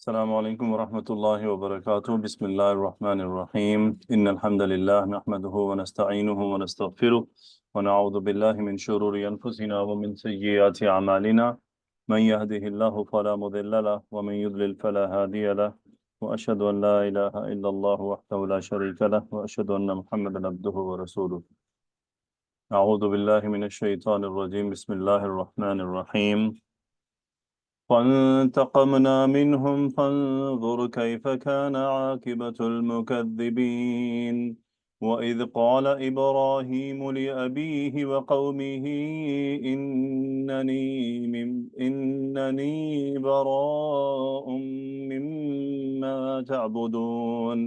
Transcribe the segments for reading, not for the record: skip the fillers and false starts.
السلام عليكم ورحمة الله وبركاته. بسم الله الرحمن الرحيم. إن الحمد لله نحمده ونستعينه ونستغفره ونعوذ بالله من شرور أنفسنا ومن سيئات أعمالنا. من يهده الله فلا مضل له ومن يضلل فلا هادي له، وأشهد أن لا إله إلا الله وحده لا شريك له، وأشهد أن محمدا عبده ورسوله. أعوذ بالله من الشيطان الرجيم. بسم الله الرحمن الرحيم. فانتقمنا منهم فانظر كيف كان عاقبة المكذبين. وإذ قال إبراهيم لأبيه وقومه إنني براء مما تعبدون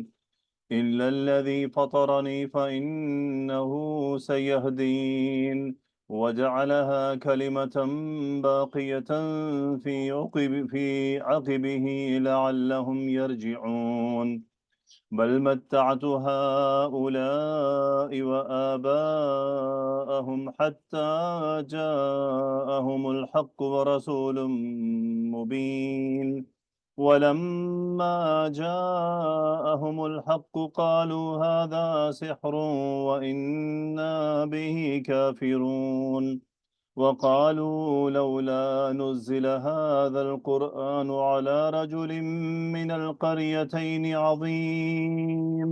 إلا الذي فطرني فإنه سيهدين. وجعلها كلمة باقية في عقبه لعلهم يرجعون. بل متعت هؤلاء وآباءهم حتى جاءهم الحق ورسول مبين. ولما جاءهم الحق قالوا هذا سحر وإنا به كافرون. وقالوا لولا نزل هذا القرآن على رجل من القريتين عظيم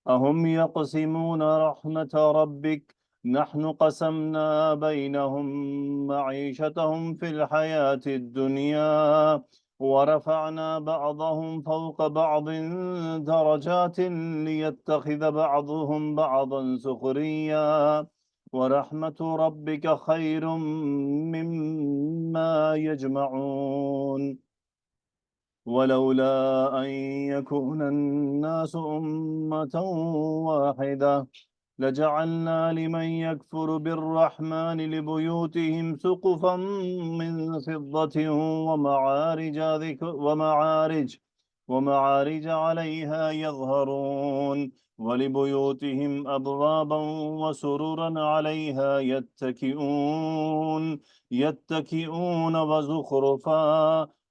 أهم يقسمون رحمة ربك نحن قسمنا بينهم معيشتهم في الحياة الدنيا ورفعنا بعضهم فوق بعض درجات ليتخذ بعضهم بعضا سخريا ورحمة ربك خير مما يجمعون. ولولا أن يكون الناس أمة واحدة لجعلنا لمن يكفر بالرحمن لبيوتهم سقفا من فضة ومعارج عليها يظهرون ولبيوتهم أبوابا وسررا عليها يتكئون وزخرفا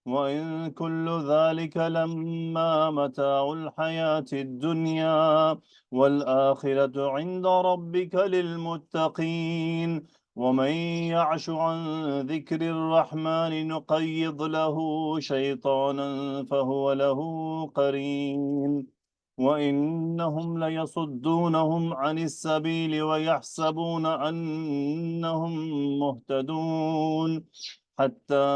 وإن كل ذلك لما متاع الحياة الدنيا والآخرة عند ربك للمتقين. ومن يعش عن ذكر الرحمن نقيض له شيطانا فهو له قرين وإنهم ليصدونهم عن السبيل ويحسبون أنهم مهتدون حتى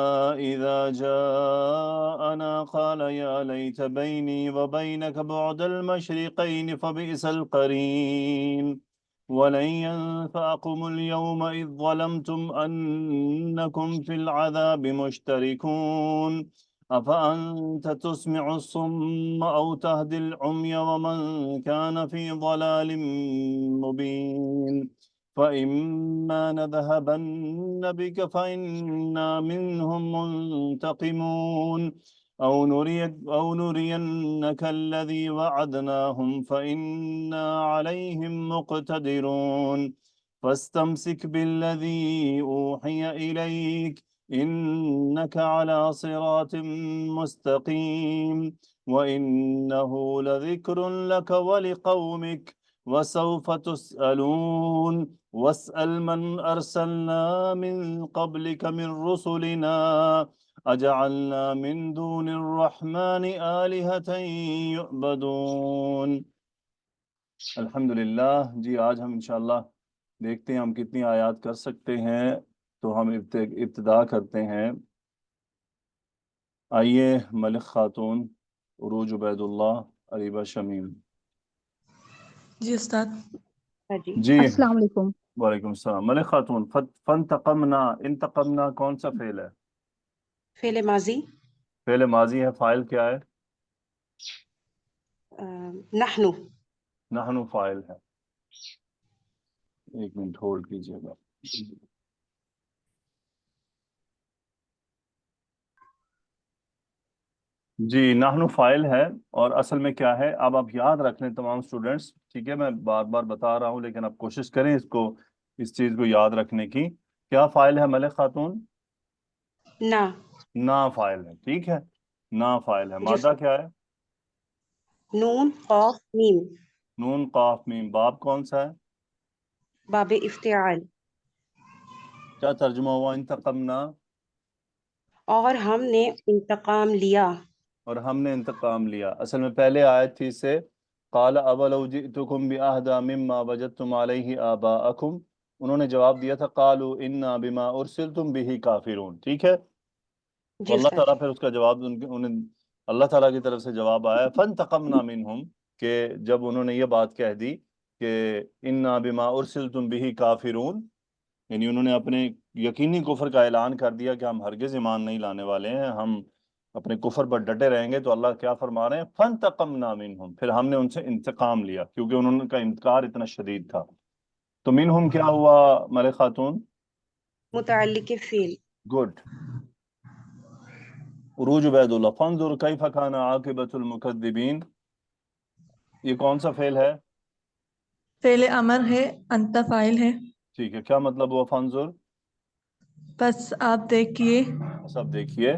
إذا جاءنا قال يا ليت بيني وبينك بعد المشرقين فبئس القرين. ولن ينفعكم اليوم إذ ظلمتم أنكم في العذاب مشتركون. أفأنت تسمع الصم أو تهدي العمي ومن كان في ضلال مبين. فإما نذهبن بك فإنا منهم منتقمون أو نرينك الذي وعدناهم فإنا عليهم مقتدرون. فاستمسك بالذي أوحي إليك إنك على صراط مستقيم وإنه لذكر لك ولقومك وسوف تسألون. واسأل من أرسلنا من قبلك من رسلنا أجعلنا من دون الرحمن آلهة يعبدون. الحمدللہ جی آج ہم انشاءاللہ دیکھتے ہیں ہم کتنی آیات کر سکتے ہیں، تو ہم ابتدا کرتے ہیں۔ آئیے ملک خاتون، عروج عبید اللہ، عریبہ شمیم۔ جی استاد۔ جی السلام علیکم۔ وعلیکم السلام۔ ملک خاتون، فانتقمنا، انتقمنا کون سا فعل ہے؟ فعل ماضی۔ فعل ماضی ہے، فاعل کیا ہے؟ نحنو۔ نحنو فاعل ہے۔ ایک منٹ ہولڈ کیجیے گا۔ جی نحنو فاعل ہے، اور اصل میں کیا ہے، اب آپ یاد رکھ لیں تمام اسٹوڈنٹس، ٹھیک ہے؟ میں بار بار بتا رہا ہوں لیکن آپ کوشش کریں اس چیز کو یاد رکھنے کی۔ کیا فاعل ہے ملک خاتون؟ نا۔ نا فاعل ہے، ٹھیک ہے؟ نا فائل ہے. جی مادہ استاد. کیا ہے؟ نون قاف میم. نون قاف میم. باب کون سا ہے؟ باب افتعال. کیا ترجمہ ہوا انتقمنا؟ اور ہم نے انتقام لیا. اور ہم نے انتقام لیا. اصل میں پہلے آیت تھی سے قال اولو جئتکم باہدی مما وجدتم علیہ آباءکم. انہوں نے جواب دیا تھا قالوا انا بما ارسلتم به کافرون. ٹھیک ہے. تو جی اللہ استاد. تعالیٰ پھر اس کا جواب انہیں اللہ تعالیٰ کی طرف سے جواب آیا فانتقمنا منہم، کہ جب انہوں نے یہ بات کہہ دی کہ انا بما ارسلتم به کافرون، یعنی انہوں نے اپنے یقینی کفر کا اعلان کر دیا کہ ہم ہرگز ایمان نہیں لانے والے ہیں، ہم اپنے کفر پر ڈٹے رہیں گے. تو اللہ کیا فرما رہے ہیں فانتقمنا منہم، پھر ہم نے ان سے انتقام لیا کیونکہ انہوں کا انکار اتنا شدید تھا. تو منہم کیا ہوا ملک خاتون؟ متعلق فعل. گڈ. عروج عبید اللہ فانظر کیف کان عاقبۃ المکذبین. یہ کون سا فعل ہے؟ فعل امر ہے، انت فاعل ہے. ٹھیک ہے. کیا مطلب ہوا فانظر؟ بس آپ دیکھیے. سب دیکھیے.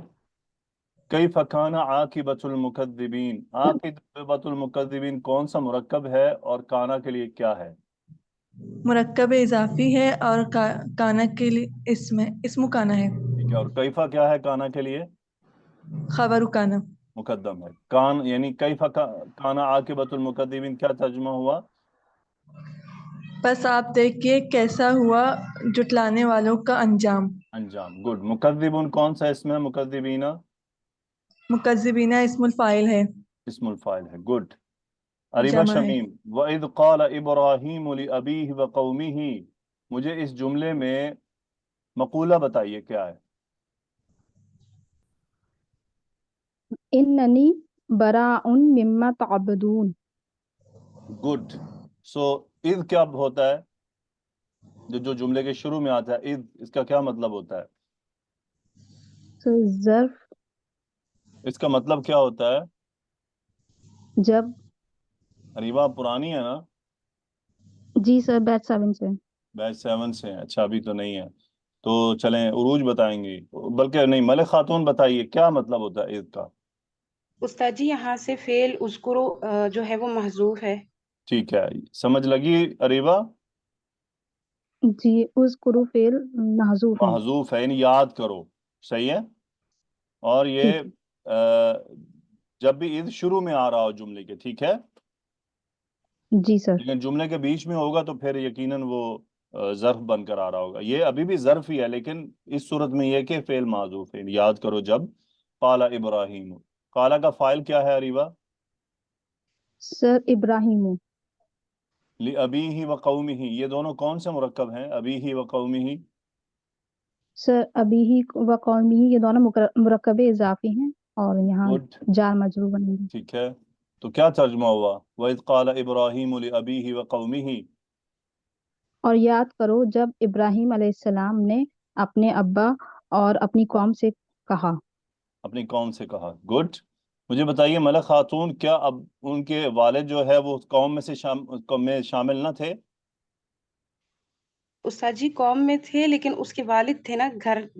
کیف کان عاقبۃ المکذبین. عاقبۃ المکذبین کون سا مرکب ہے اور کانا کے لیے کیا ہے؟ مرکب اضافی ہے اور کانا کے لیے اسم کانا ہے. ٹھیک ہے. اور کیفا کیا ہے کانا کے لیے؟ خبر کانا. مقدم ہے. کان یعنی کیف کانا عاقبۃ المکذبین کیا ترجمہ ہوا؟ بس آپ دیکھیے کیسا ہوا جٹلانے والوں کا انجام. انجام. گڈ. مکذبون کون سا اسم ہے؟ مکذبین مکذبینہ اسم الفاعل ہے. اسم الفاعل ہے. گڈ. اریبہ جمع ہے. شمیم وَإِذْ قَالَ إِبْرَاهِيمُ لِأَبِيهِ وَقَوْمِهِ. مجھے اس جملے میں مقولہ بتائیے کیا ہے؟ اننی براء مما تعبدون. گڈ. سو اذ کیا ہوتا ہے؟ جو جملے کے شروع میں آتا ہے اذ، اس کا کیا مطلب ہوتا ہے؟ ظرف. اس کا مطلب کیا ہوتا ہے؟ جب. اریبہ پرانی ہے نا؟ جی سر، بیچ 7 سے. بیچ 7 سے ہیں. اچھا ابھی تو نہیں ہے. تو چلیں عروج بتائیں گی، بلکہ نہیں ملک خاتون بتائیے کیا مطلب ہوتا ہے اذ کا؟ استاد جی یہاں سے فعل اذکرو جو ہے وہ محذوف ہے. ٹھیک ہے. سمجھ لگی اریبہ؟ جی اذکروا فعل محذوف ہے. محذوف ہے یعنی یاد کرو. صحیح ہے. اور یہ ٹھیک ہے. جب بھی اذ شروع میں آ رہا ہو جملے کے، ٹھیک ہے، جی سر. لیکن جملے کے بیچ میں ہوگا تو پھر یقیناً وہ ظرف بن کر آ رہا ہوگا. یہ ابھی بھی ظرف ہی ہے لیکن اس صورت میں یہ کہ فعل معذوف ہے. یاد کرو جب قال ابراہیم. قال کا فاعل کیا ہے اریبہ؟ سر ابراہیم. لِأَبِيهِ وَقَوْمِهِ. یہ دونوں کون سے مرکب ہیں؟ ابیہ وقومہ. سر ابھی و قومی، یہ دونوں مرکب اضافی ہیں اور یہاں گڈ. جار مجرور بنے گے. ٹھیک ہے. تو کیا ترجمہ ہوا؟ وَإِذْ قَالَ إِبْرَاهِيمُ لِأَبِيهِ وَقَوْمِهِ. اور یاد کرو جب ابراہیم علیہ السلام نے اپنے ابا اور اپنی قوم سے کہا. اپنی قوم سے کہا. گڈ. مجھے بتائیے ملک خاتون، کیا اب ان کے والد جو ہے وہ قوم میں سے قوم میں شامل نہ تھے؟ استاد جی قوم میں تھے لیکن اس کے والد تھے نا،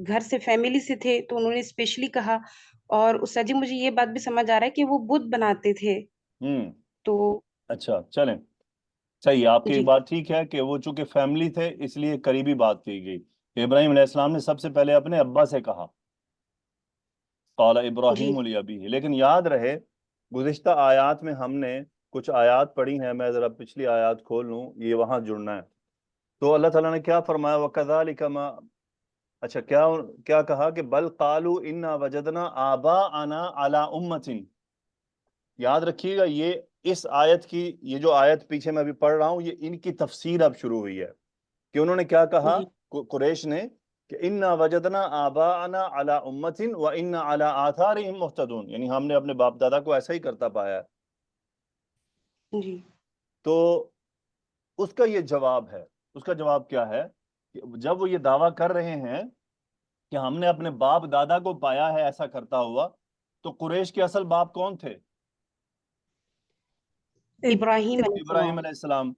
گھر سے فیملی سے تھے تو انہوں نے اسپیشلی کہا. اور استاد جی مجھے یہ بات بھی سمجھ آ رہا ہے کہ وہ بت بناتے تھے. تو اچھا چلیں. صحیح. آپ کی جی بات ٹھیک ہے کہ وہ چونکہ فیملی تھے اس لیے قریبی بات کی گئی. ابراہیم علیہ السلام نے سب سے پہلے اپنے ابا سے کہا قال جی ابراہیم لابیہ. لیکن یاد رہے گزشتہ آیات میں ہم نے کچھ آیات پڑھی ہیں، میں ذرا پچھلی آیات کھول لوں، یہ وہاں جڑنا ہے. تو اللہ تعالیٰ نے کیا فرمایا وَكَذَلِكَ مَا. اچھا کیا کہا کہ بل قالوا انا وجدنا آباءنا علی امۃ. یاد رکھیے گا یہ اس آیت کی، یہ جو آیت پیچھے میں ابھی پڑھ رہا ہوں یہ ان کی تفسیر اب شروع ہوئی ہے کہ انہوں نے کیا کہا جی قریش نے کہ انا وجدنا آباءنا علی امۃ وانا علی آثارہم مہتدون، یعنی ہم نے اپنے باپ دادا کو ایسا ہی کرتا پایا ہے. جی تو اس کا یہ جواب ہے. اس کا جواب کیا ہے کہ جب وہ یہ دعویٰ کر رہے ہیں کہ ہم نے اپنے باپ دادا کو پایا ہے ایسا کرتا ہوا، تو قریش کے اصل باپ کون تھے؟ ابراہیم علیہ ابراہیم السلام. علیہ السلام.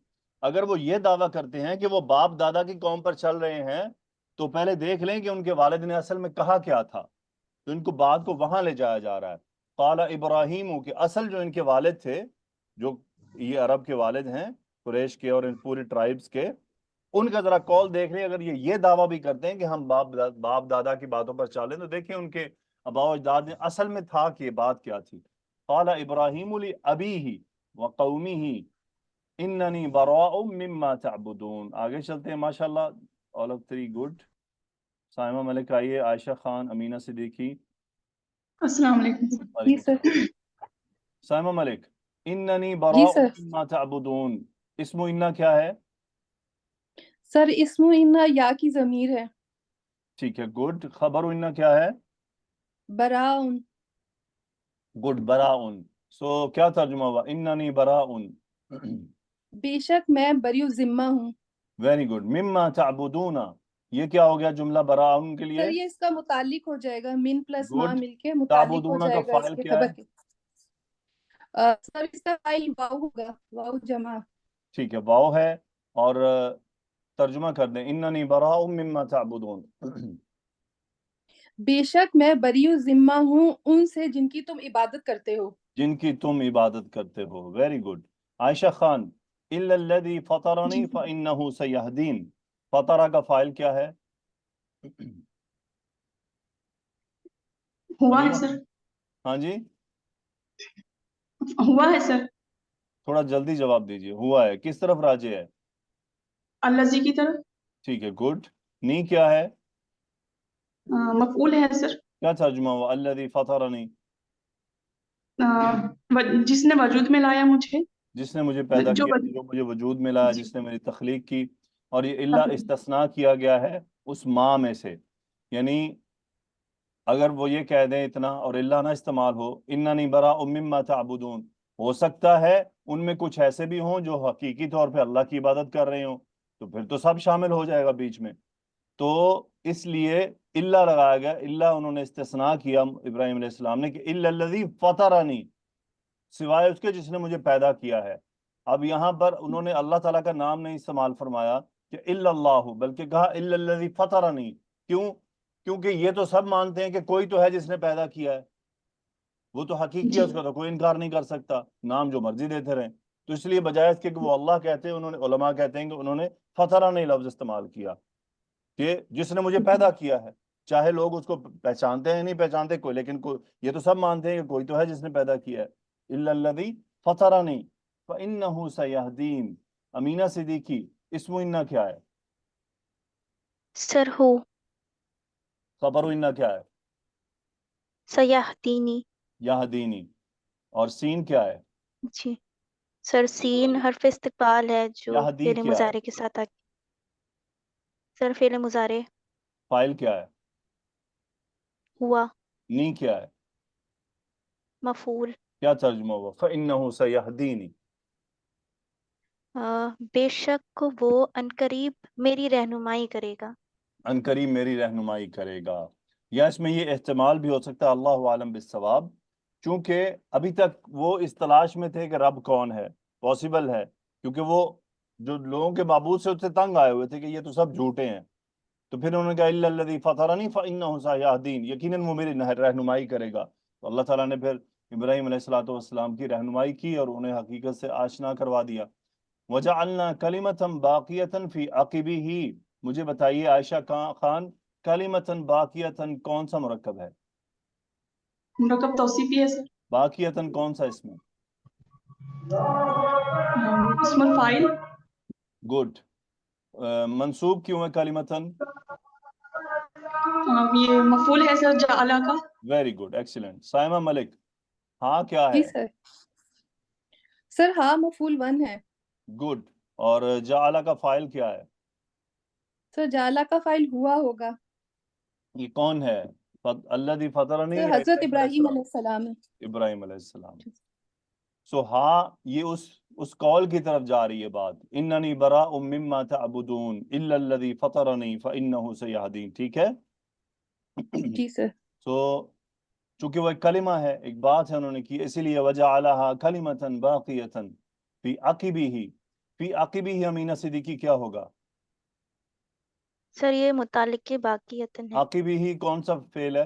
اگر وہ یہ دعویٰ کرتے ہیں کہ وہ باپ دادا کی قوم پر چل رہے ہیں تو پہلے دیکھ لیں کہ ان کے والد نے اصل میں کہا کیا تھا. تو ان کو بات کو وہاں لے جایا جا رہا ہے. قال ابراہیم کہ اصل جو ان کے والد تھے، جو یہ عرب کے والد ہیں قریش کے اور ان پورے ٹرائبز کے، ان کا ذرا کال دیکھ لیں. اگر یہ دعویٰ بھی کرتے ہیں کہ ہم باپ دادا کی باتوں پر چالیں، تو دیکھیں ان کے آباء و اجداد نے اصل میں تھا کہ یہ بات کیا تھی. قال ابراہیم لأبیہ وقومہ اننی براء مما تعبدون. آگے چلتے ہیں. ماشاءاللہ all of three good. Saima ملک آئیے، عائشہ خان، امینہ صدیقی. السلام علیکم. جی سر. سائمہ ملک، اننی جی براء سر. مما تعبدون، اسم انہ کیا ہے؟ سر اسم انہ یا کی ضمیر ہے. ٹھیک ہے، گڈ. خبر انہ کیا ہے؟ براؤن. Good, brown. سو کیا ترجمہ ہوا؟ اننی براؤن. بے شک میں بری ذمہ ہوں. Very good. مما تعبدون، یہ کیا ہو گیا جملہ براؤن کے لیے؟ سر یہ اس کا متعلق ہو جائے گا، من پلس ما گڈ. مل کے متعلق ہو تعبدون کا جائے گا اس فاعل کے کیا خبر ہے؟ کے. سر اس کا فاعل واو ہوگا، واو جمع. ٹھیک ہے، واو ہے. اور ترجمہ کر دیں، اننی براء مما تعبدون. بے شک میں بری ذمہ ہوں ان سے جن کی تم عبادت کرتے ہو. جن کی تم عبادت کرتے ہو. Very good. عائشہ خان، الا الذی فطرنی جی فانہ سیہدین، فطرہ کا فاعل کیا ہے؟ ہوا ہے حلیمہ؟ سر. ہاں جی، ہوا ہے سر. تھوڑا جلدی جواب دیجیے. ہوا ہے، کس طرف راجع ہے؟ الذی کی طرف. ٹھیک ہے، گڈ. نی کیا ہے؟ مفعول ہے سر. کیا ترجمہ ہوا الذی فطرنی؟ جس نے وجود میں لایا مجھے. جس نے مجھے پیدا جو کیا، جو مجھے وجود میں لایا، جی جس نے میری تخلیق کی. اور یہ اللہ استثناء کیا گیا ہے اس ماں میں سے. یعنی اگر وہ یہ کہہ دیں اتنا اور اللہ نہ استعمال ہو، اننی براء مما تعبدون، ہو سکتا ہے ان میں کچھ ایسے بھی ہوں جو حقیقی طور پہ اللہ کی عبادت کر رہے ہوں، تو پھر تو سب شامل ہو جائے گا بیچ میں. تو اس لیے اللہ لگایا گیا. اللہ انہوں نے استثناء کیا ابراہیم علیہ السلام نے کہ الا الذی فطرنی، سوائے اس کے جس نے مجھے پیدا کیا ہے. اب یہاں پر انہوں نے اللہ تعالیٰ کا نام نہیں استعمال فرمایا کہ الا اللہ، بلکہ کہا الا الذی فطرنی. کیوں؟ کیونکہ یہ تو سب مانتے ہیں کہ کوئی تو ہے جس نے پیدا کیا ہے، وہ تو حقیقی ہے، اس کا تو کوئی انکار نہیں کر سکتا، نام جو مرضی دیتے رہیں. تو اس لیے بجائے اس کے کہ وہ اللہ کہتے ہیں، انہوں نے، علماء کہتے ہیں کہ انہوں نے فطرنی لفظ استعمال کیا کہ جس نے مجھے پیدا کیا ہے. چاہے لوگ اس کو پہچانتے ہیں نہیں پہچانتے کوئی، لیکن یہ تو سب مانتے ہیں کہ کوئی تو ہے جس نے پیدا کیا ہے. الا الذی فطرنی فانہ سیہدین. امینہ صدیقی، اسم انہ کیا ہے؟ سر ہو خبر انہ کیا ہے؟ سیاحتینی. یہدینی. اور سین کیا ہے؟ جی سر سین حرف استقبال ہے جو یہدی فعل کیا ہے؟ مضارع کے ساتھ سر فعل مضارع. فاعل کیا ہے؟ ہوا. نی کیا ہے؟ مفعول. کیا ترجمہ ہوا؟ فانہ سیہدینی. بے شک وہ عنقریب میری رہنمائی کرے گا. عنقریب میری رہنمائی کرے گا. یا اس میں یہ احتمال بھی ہو سکتا ہے، اللہ عالم بالصواب، چونکہ ابھی تک وہ اس تلاش میں تھے کہ رب کون ہے. پاسبل ہے کیونکہ وہ جو لوگوں کے معبود سے اس سے تنگ آئے ہوئے تھے کہ یہ تو سب جھوٹے ہیں. تو پھر انہوں نے کہا الا الذی فطرنی فانہ سیہدین، یقیناً وہ میری رہنمائی کرے گا. تو اللہ تعالیٰ نے پھر ابراہیم علیہ السلام کی رہنمائی کی اور انہیں حقیقت سے آشنا کروا دیا. وجعلنا کلمۃ باقیۃ فی عقبہ. مجھے بتائیے عائشہ خان، کلمۃ باقیۃ کون سا مرکب ہے؟ مرکب توصیفی ہے سر. باقیۃ کون سا اس میں؟ اسم الفاعل. گڈ. منصوب کیوں ہے کلمتن؟ یہ مفعول ہے سر جعلہ کا. Very good, excellent. Saima Malik, ہاں کیا جی ہے؟ سر. سر ہاں مفعول 1 ہے. گڈ. اور جعلہ کا فاعل کیا ہے؟ سر جعلہ کا فاعل ہوا ہوگا. یہ کون ہے؟ الذی فطرنی سر یا حضرت ابراہیم علیہ ابراہیم السلام؟ علیہ السلام ہے. ابراہیم علیہ السلام. سو ہاں، یہ اس قول کی طرف جا رہی ہے بات، اننی براء مما تعبدون الا الذی فطرنی فانہ سیہدین. ٹھیک ہے. جی سر. سو چونکہ وہ ایک کلمہ ہے، ایک بات ہے انہوں نے کی، اسی لیے وجعلہا کلمۃ باقیۃ فی عقبہ. فی عقبہ امینہ صدیقی کیا ہوگا؟ سر یہ متعلق کے باقیتن ہے. عقبہ کون سا فعل ہے؟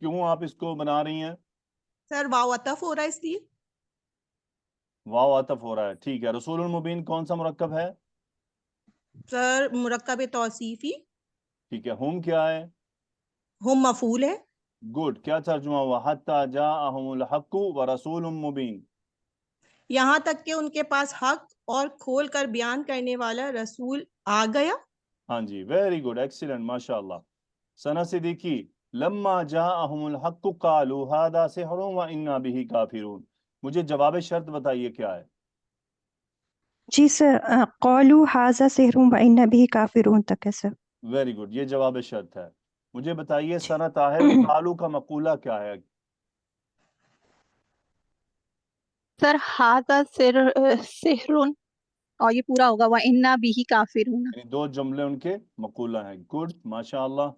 کیوں آپ اس کو بنا رہی ہیں؟ سر واو عطف ہو رہا ہے اس لیے. واو عطف ہو رہا ہے، ٹھیک ہے. رسول المبین کون سا مرکب ہے؟ سر مرکب توصیفی. ٹھیک ہے. ہم کیا ہے؟ ہم مفعول ہے. گڈ. کیا ترجمہ ہوا؟ حتی جاءہم الحق ورسول مبین. یہاں تک کہ ان کے پاس حق اور کھول کر بیان کرنے والا رسول آ گیا. ہاں جی، ویری گڈ، ایکسیلنٹ، ماشاء اللہ. ثنا صدیقی، لما جاءہم الحق قالوا ھذا سحر وانا به کافرون. مجھے جواب شرط بتائیے کیا ہے؟ جی سر، قالوا ھذا سحر وإنا به کافرون تک ہے سر. ویری گڈ، یہ جواب شرط ہے. مجھے بتائیے ثنا طاہر، قالوا کا مقولہ کیا ہے؟ سر ھذا سحر اور یہ پورا ہوگا وَإِنَّا بِهِ کافرون. یعنی دو جملے ان کے مقولہ ہیں. گڈ، ماشاء اللہ.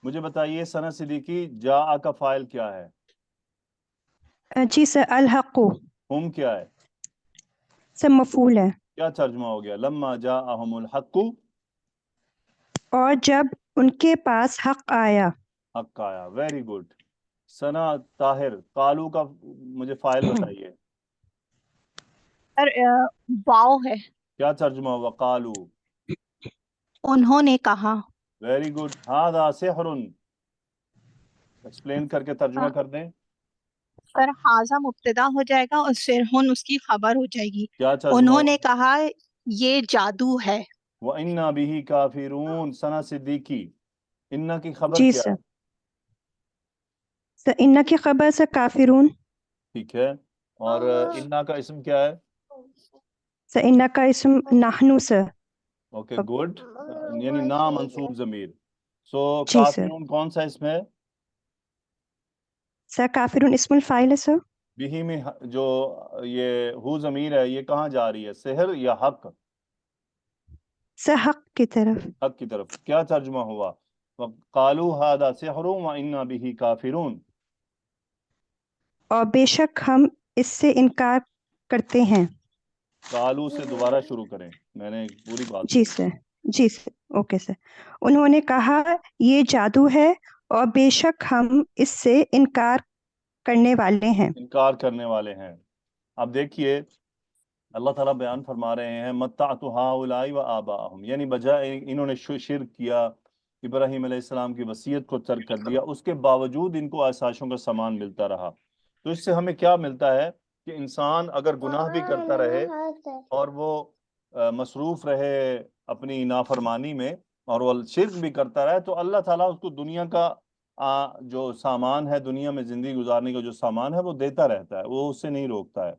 مجھے بتائیے ثنا صدیقی، جاء کا فاعل کیا ہے؟ جی سر، الحق ہم کیا ہے؟ سر مفعول ہے. کیا ترجمہ ہو گیا؟ لما جاءہم الحق، اور جب ان کے پاس حق آیا. حق آیا. Very good. ثنا طاہر، قالو کا مجھے فاعل بتائیے. سر واو ہے. کیا ترجمہ ہوا؟ قالو. انہوں نے کہا. Very good. ھذا سحر، ایکسپلین کر کے ترجمہ کر دیں. سر ھذا مبتدا ہو جائے گا اور سحر اس کی خبر ہو جائے گی. کیا ترجمہ انہوں ہوا؟ نے کہا یہ جادو ہے. وَإِنَّا بِهِ کافرون. ثنا صدیقی، انا کی خبر جی کیا سر. ہے؟ سر انا کی خبر سے کافرون. ٹھیک ہے. اور انا کا اسم کیا ہے؟ سر انا کا اسم نحنو سر. اوکے گڈ، یعنی نا منصوب ضمیر. سو جی سر. کافرون کون سا اسم ہے؟ سر کافرون اسم الفاعل ہے سر. بہی میں جو یہ ہو ضمیر ہے، یہ کہاں جا رہی ہے؟ سحر یا حق؟ سر حق کی طرف. حق کی طرف. کیا ترجمہ ہوا؟ قالوا ھذا سحر وانا به کافرون. اور بے شک ہم اس سے انکار کرتے ہیں. قالو سے دوبارہ شروع کریں، میں نے پوری بات جی سنی. سر. جی سر، اوکے سر. انہوں نے کہا یہ جادو ہے اور بے شک ہم اس سے انکار کرنے والے ہیں. انکار کرنے والے ہیں. اب دیکھیے اللہ تعالیٰ بیان فرما رہے ہیں متعت ہؤلاء وآباءہم، یعنی بجائے انہوں نے شرک کیا، ابراہیم علیہ السلام کی وصیت کو ترک کر دیا، اس کے باوجود ان کو آسائشوں کا سامان ملتا رہا. تو اس سے ہمیں کیا ملتا ہے کہ انسان اگر گناہ بھی کرتا رہے اور وہ مصروف رہے اپنی نافرمانی میں اور وہ شرک بھی کرتا رہے، تو اللہ تعالیٰ اس کو دنیا کا جو سامان ہے، دنیا میں زندگی گزارنے کا جو سامان ہے وہ دیتا رہتا ہے، وہ اس سے نہیں روکتا ہے.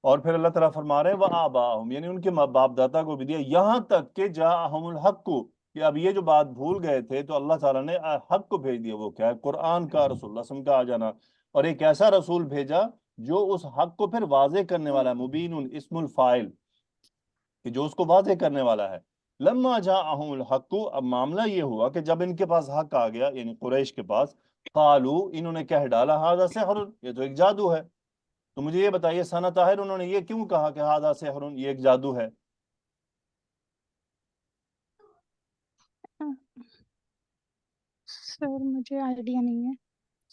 اور پھر اللہ تعالیٰ فرما رہے ہیں وآباءہم، یعنی ان کے باپ دادا کو بھی دیا، یہاں تک کہ جاءہم الحق کو، کہ اب یہ جو بات بھول گئے تھے تو اللہ تعالیٰ نے حق کو بھیج دیا. وہ کیا ہے؟ قرآن کا، رسول اللہ صلی اللہ علیہ وسلم کا آ جانا، اور ایک ایسا رسول بھیجا جو اس حق کو پھر واضح کرنے والا ہے. مبین اسم الفاعل، کہ جو اس کو واضح کرنے والا ہے. لما جاءہم الحق، اب معاملہ یہ ہوا کہ جب ان کے پاس حق آ گیا، یعنی قریش کے پاس، قالو، انہوں نے کہہ ڈالا ھذا سحر، یہ تو ایک جادو ہے. تو مجھے یہ بتائیے ثنا طاہر، انہوں نے یہ کیوں کہا کہ ھذا سحر، یہ ایک جادو ہے؟ سر مجھے آئیڈیا نہیں ہے.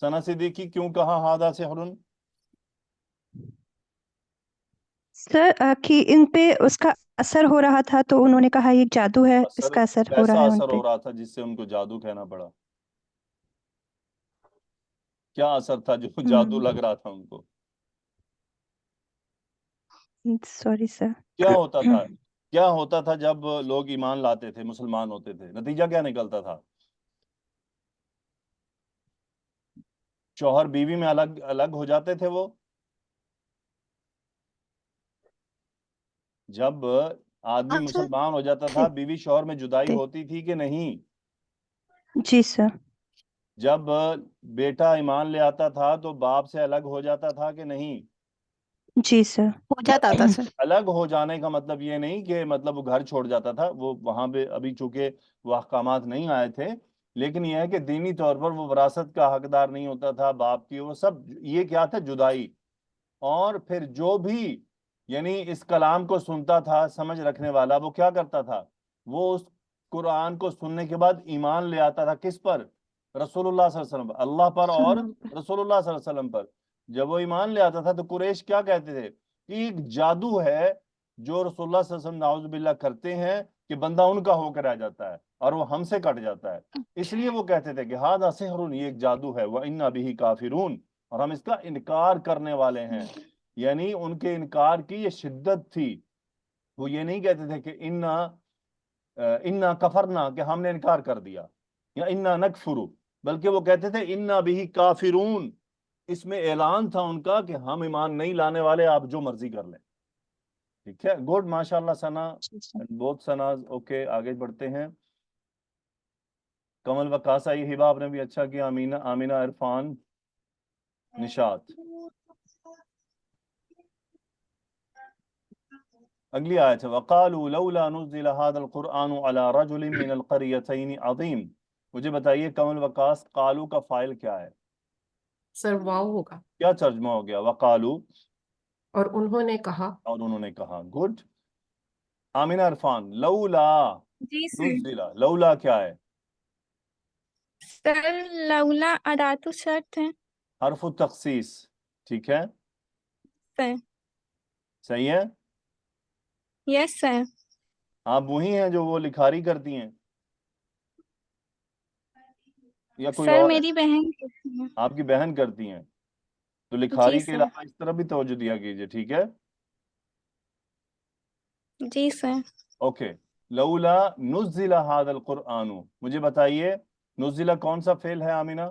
ثنا صدیقی، کیوں کہا ھذا سحر؟ سر کہ ان پہ اس کا اثر ہو رہا تھا تو انہوں نے کہا یہ جادو ہے، اس کا اثر ہو رہا کیسا ہے ان اثر پہ. ہو رہا تھا جس سے ان کو جادو کہنا پڑا؟ کیا اثر تھا جو جادو لگ رہا تھا ان کو؟ Sorry sir. کیا ہوتا تھا جب لوگ ایمان لاتے تھے، مسلمان ہوتے تھے؟ نتیجہ کیا نکلتا تھا؟ شوہر بیوی میں الگ الگ ہو جاتے تھے. وہ جب آدمی مسلمان ہو جاتا تھا، بیوی شوہر میں جدائی ہوتی تھی کہ نہیں؟ جی سر. جب بیٹا ایمان لے آتا تھا تو باپ سے الگ ہو جاتا تھا کہ نہیں؟ جی سر. ہو جاتا تھا سر. الگ ہو جانے کا مطلب یہ نہیں کہ مطلب وہ گھر چھوڑ جاتا تھا، وہ وہاں پہ ابھی چونکہ وہ احکامات نہیں آئے تھے، لیکن یہ ہے کہ دینی طور پر وہ وراثت کا حقدار نہیں ہوتا تھا باپ کی. وہ سب یہ کیا تھا؟ جدائی. اور پھر جو بھی یعنی اس کلام کو سنتا تھا سمجھ رکھنے والا، وہ کیا کرتا تھا؟ وہ اس قرآن کو سننے کے بعد ایمان لے آتا تھا. کس پر؟ رسول اللہ صلی اللہ علیہ وسلم پر، اللہ پر اور رسول اللہ صلی اللہ علیہ وسلم پر. جب وہ ایمان لے آتا تھا تو قریش کیا کہتے تھے کہ ایک جادو ہے جو رسول اللہ صلی اللہ علیہ وسلم نعوذ باللہ کرتے ہیں کہ بندہ ان کا ہو کر آ جاتا ہے اور وہ ہم سے کٹ جاتا ہے. اس لیے وہ کہتے تھے کہ ھذا سحر، یہ ایک جادو ہے، وَإِنَّا بِهِ کافرون، اور ہم اس کا انکار کرنے والے ہیں. یعنی ان کے انکار کی یہ شدت تھی. وہ یہ نہیں کہتے تھے کہ انا کفرنا، کہ ہم نے انکار کر دیا، یا انا نکفر، بلکہ وہ کہتے تھے انا بہ کافرون. اس میں اعلان تھا ان کا کہ ہم ایمان نہیں لانے والے، آپ جو مرضی کر لیں. ٹھیک ہے، گڈ، ماشاء اللہ ثنا، بہت ثناز. اوکے آگے بڑھتے ہیں. کمل وقاصہ، یہ ہبا آپ نے بھی اچھا کیا. آمینہ عرفان، نشاط. اگلی آیت ہے وَقَالُوا لَوْلَا نُزِّلَ هَذَا الْقُرْآنُ عَلَى رَجُلٍ مِّنَ الْقَرْيَتَيْنِ عَظِيمٍ. مجھے بتائیے کمل وقاص، قالو کا فائل کیا ہے؟ سر واو ہوگا. کیا ترجمہ ہو گیا؟ وقالو، اور انہوں نے کہا. اور انہوں نے کہا. گڈ. آمینہ عرفان، لولا جی نزل، لولا کیا ہے؟ سر لولا اداتو شرط ہے. حرف التخصیص. ٹھیک ہے، سر. صحیح ہے. یس سر. آپ وہی ہیں جو وہ لکھاری کرتی ہیں یا کوئی سر اور ہے؟ میری بہن کہتی ہے. آپ کی بہن کرتی ہیں تو جی لکھاری کے سر. علاوہ اس طرح بھی توجہ دیا کیجئے. ٹھیک ہے، جی سر. اوکے. لولا نزل هذا القرآن، مجھے بتائیے نزل کون سا فعل ہے آمینہ؟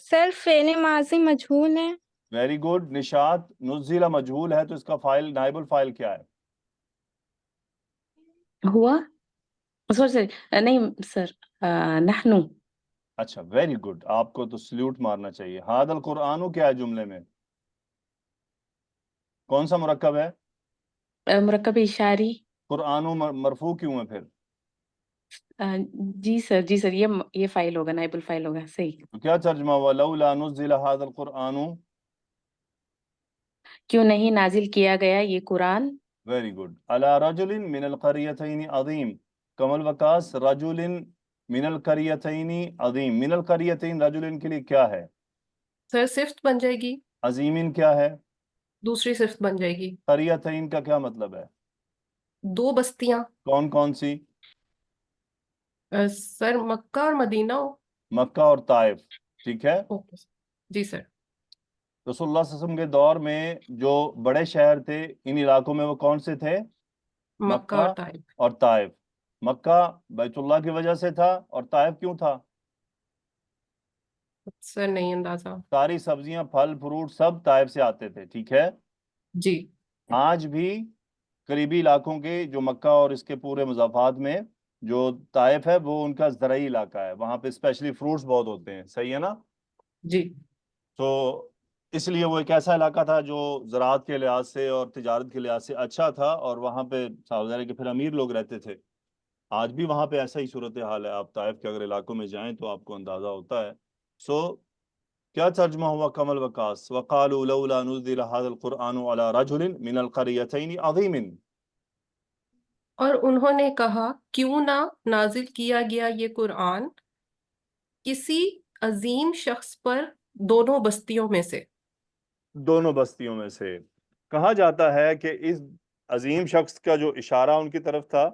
سر فعل ماضی مجہول ہے. Very good. نشاط، نزل مجہول ہے تو اس کا فائل، نائب الفائل کیا ہے؟ ہوا سر نہیں سر نحنو. اچھا، ویری گڈ. آپ کو تو سلیوٹ مارنا چاہیے. هذا القرآن کیا ہے جملے میں؟ کون سا مرکب ہے؟ مرکب اشاری. قرآن مرفوع کیوں ہے پھر؟ جی سر، جی سر، یہ فائل ہوگا، نائب الفائل ہوگا. صحیح. تو کیا ترجمہ ہوا؟ لولا نزل هذا القرآن. کیوں نہیں نازل کیا گیا یہ قرآن؟ Very good. علی رجل من القریتین عظیم. کمل وقاص، رجل من القریتین عظیم، من القریتین رجل کے لیے کیا ہے؟ سر صفت بن جائے گی. عظیمین کیا ہے؟ دوسری صفت بن جائے گی. قریتین کا کیا مطلب ہے؟ دو بستیاں. کون کون سی؟ سر مکہ اور مدینہ. مکہ اور طائف. ٹھیک ہے. اوکے جی سر. رسول اللہ صلی اللہ علیہ وسلم کے دور میں جو بڑے شہر تھے ان علاقوں میں وہ کون سے تھے؟ مکہ اور طائف. اور طائف. مکہ بیت اللہ کی وجہ سے تھا، اور طائف کیوں تھا؟ سر نہیں اندازہ. ساری سبزیاں، پھل فروٹ سب طائف سے آتے تھے. ٹھیک ہے. جی. آج بھی قریبی علاقوں کے جو مکہ اور اس کے پورے مضافات میں جو طائف ہے وہ ان کا زرعی علاقہ ہے، وہاں پہ اسپیشلی فروٹس بہت ہوتے ہیں. صحیح ہے نا؟ جی. تو اس لیے وہ ایک ایسا علاقہ تھا جو زراعت کے لحاظ سے اور تجارت کے لحاظ سے اچھا تھا، اور وہاں پہ ظاہر کہ پھر امیر لوگ رہتے تھے. آج بھی وہاں پہ ایسا ہی صورتحال ہے. آپ طائف کے اگر علاقوں میں جائیں تو آپ کو اندازہ ہوتا ہے. کیا ترجمہ ہوا کمل وقاص؟ وقالوا لولا نزل هذا القرآن على رجل من القريتين عظيم. اور انہوں نے کہا کیوں نہ نازل کیا گیا یہ قرآن کسی عظیم شخص پر دونوں بستیوں میں سے. دونوں بستیوں میں سے. کہا جاتا ہے کہ اس عظیم شخص کا جو اشارہ ان کی طرف تھا،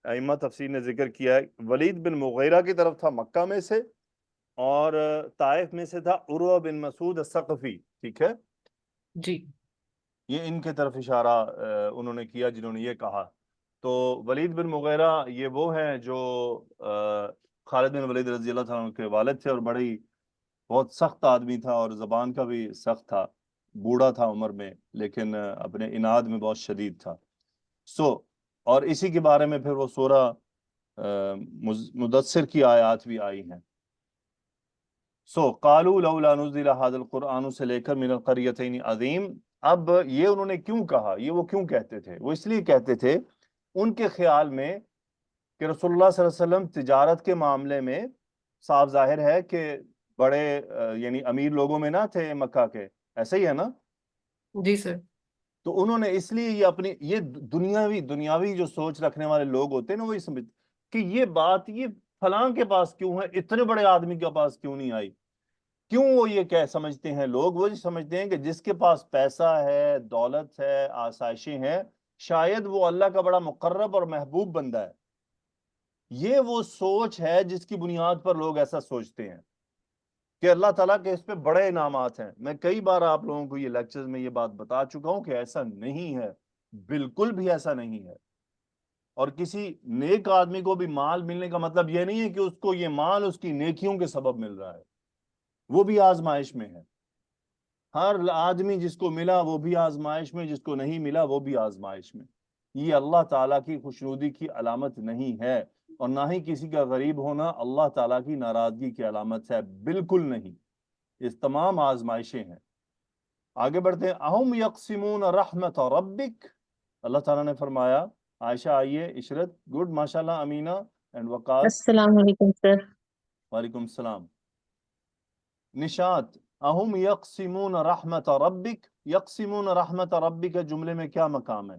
ائمہ تفسیر نے ذکر کیا ہے، ولید بن مغیرہ کی طرف تھا مکہ میں سے، اور طائف میں سے تھا عروہ بن مسعود الثقفی. ٹھیک ہے جی. یہ ان کے طرف اشارہ انہوں نے کیا جنہوں نے یہ کہا. تو ولید بن مغیرہ یہ وہ ہیں جو خالد بن ولید رضی اللہ تعالیٰ عنہ کے والد تھے، اور بہت سخت آدمی تھا، اور زبان کا بھی سخت تھا. بوڑھا تھا عمر میں لیکن اپنے اناد میں بہت شدید تھا. اور اسی کے بارے میں پھر وہ سورہ مدثر کی آیات بھی آئی ہیں. قالوا لولا نزل هذا القرآن سے لے کر من القریتین عظیم. اب یہ انہوں نے کیوں کہا؟ یہ وہ کیوں کہتے تھے؟ وہ اس لیے کہتے تھے ان کے خیال میں کہ رسول اللہ صلی اللہ علیہ وسلم تجارت کے معاملے میں صاف ظاہر ہے کہ بڑے یعنی امیر لوگوں میں نہ تھے مکہ کے. ایسا ہی ہے نا؟ جی سر. تو انہوں نے اس لیے یہ اپنی یہ دنیاوی جو سوچ رکھنے والے لوگ ہوتے ہیں نا، وہ یہ سمجھتے کہ یہ بات یہ فلاں کے پاس کیوں ہے، اتنے بڑے آدمی کے پاس کیوں نہیں آئی؟ کیوں وہ یہ کہہ سمجھتے ہیں لوگ؟ وہ سمجھتے ہیں کہ جس کے پاس پیسہ ہے، دولت ہے، آسائشیں ہیں، شاید وہ اللہ کا بڑا مقرب اور محبوب بندہ ہے۔ یہ وہ سوچ ہے جس کی بنیاد پر لوگ ایسا سوچتے ہیں کہ اللہ تعالیٰ کے اس پہ بڑے انعامات ہیں۔ میں کئی بار آپ لوگوں کو یہ لیکچرز میں یہ بات بتا چکا ہوں کہ ایسا نہیں ہے، بالکل بھی ایسا نہیں ہے۔ اور کسی نیک آدمی کو بھی مال ملنے کا مطلب یہ نہیں ہے کہ اس کو یہ مال اس کی نیکیوں کے سبب مل رہا ہے، وہ بھی آزمائش میں ہے۔ ہر آدمی جس کو ملا وہ بھی آزمائش میں، جس کو نہیں ملا وہ بھی آزمائش میں۔ یہ اللہ تعالیٰ کی خوشنودی کی علامت نہیں ہے، اور نہ ہی کسی کا غریب ہونا اللہ تعالیٰ کی ناراضگی کی علامت ہے، بالکل نہیں۔ اس تمام آزمائشیں ہیں۔ آگے بڑھتے ہیں۔ اہم یقسمون رحمت ربک، اللہ تعالیٰ نے فرمایا، عائشہ آئیے، عشرت گڈ ماشاءاللہ، امینہ اینڈ وقاص، السلام علیکم سر۔ وعلیکم السلام۔ نشاط، اہم یقسمون رحمت ربک، یقسمون رحمت ربک کے جملے میں کیا مقام ہے؟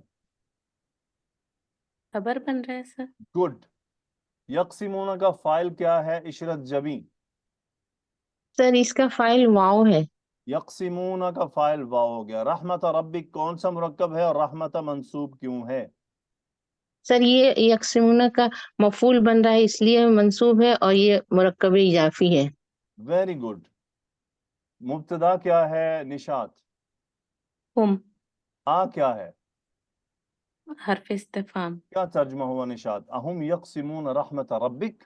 خبر بن رہا ہے سر۔ گڈ۔ یقسمون کا فائل کیا ہے عشرت جبیں؟ سر اس کا فائل واؤ ہے۔ یقسمون کا فائل واو ہو گیا۔ رحمت ربک کون سا مرکب ہے اور رحمت منصوب کیوں ہے؟ سر یہ یکسمونہ کا مفعول بن رہا ہے اس لیے منصوب ہے، اور یہ مرکب اضافی ہے۔ Very good. مبتدا کیا ہے نشاط؟ ہم۔ آ کیا ہے؟ حرف استفہام۔ کیا ترجمہ ہوا نشاط؟ اہم یقسمون رحمت ربک،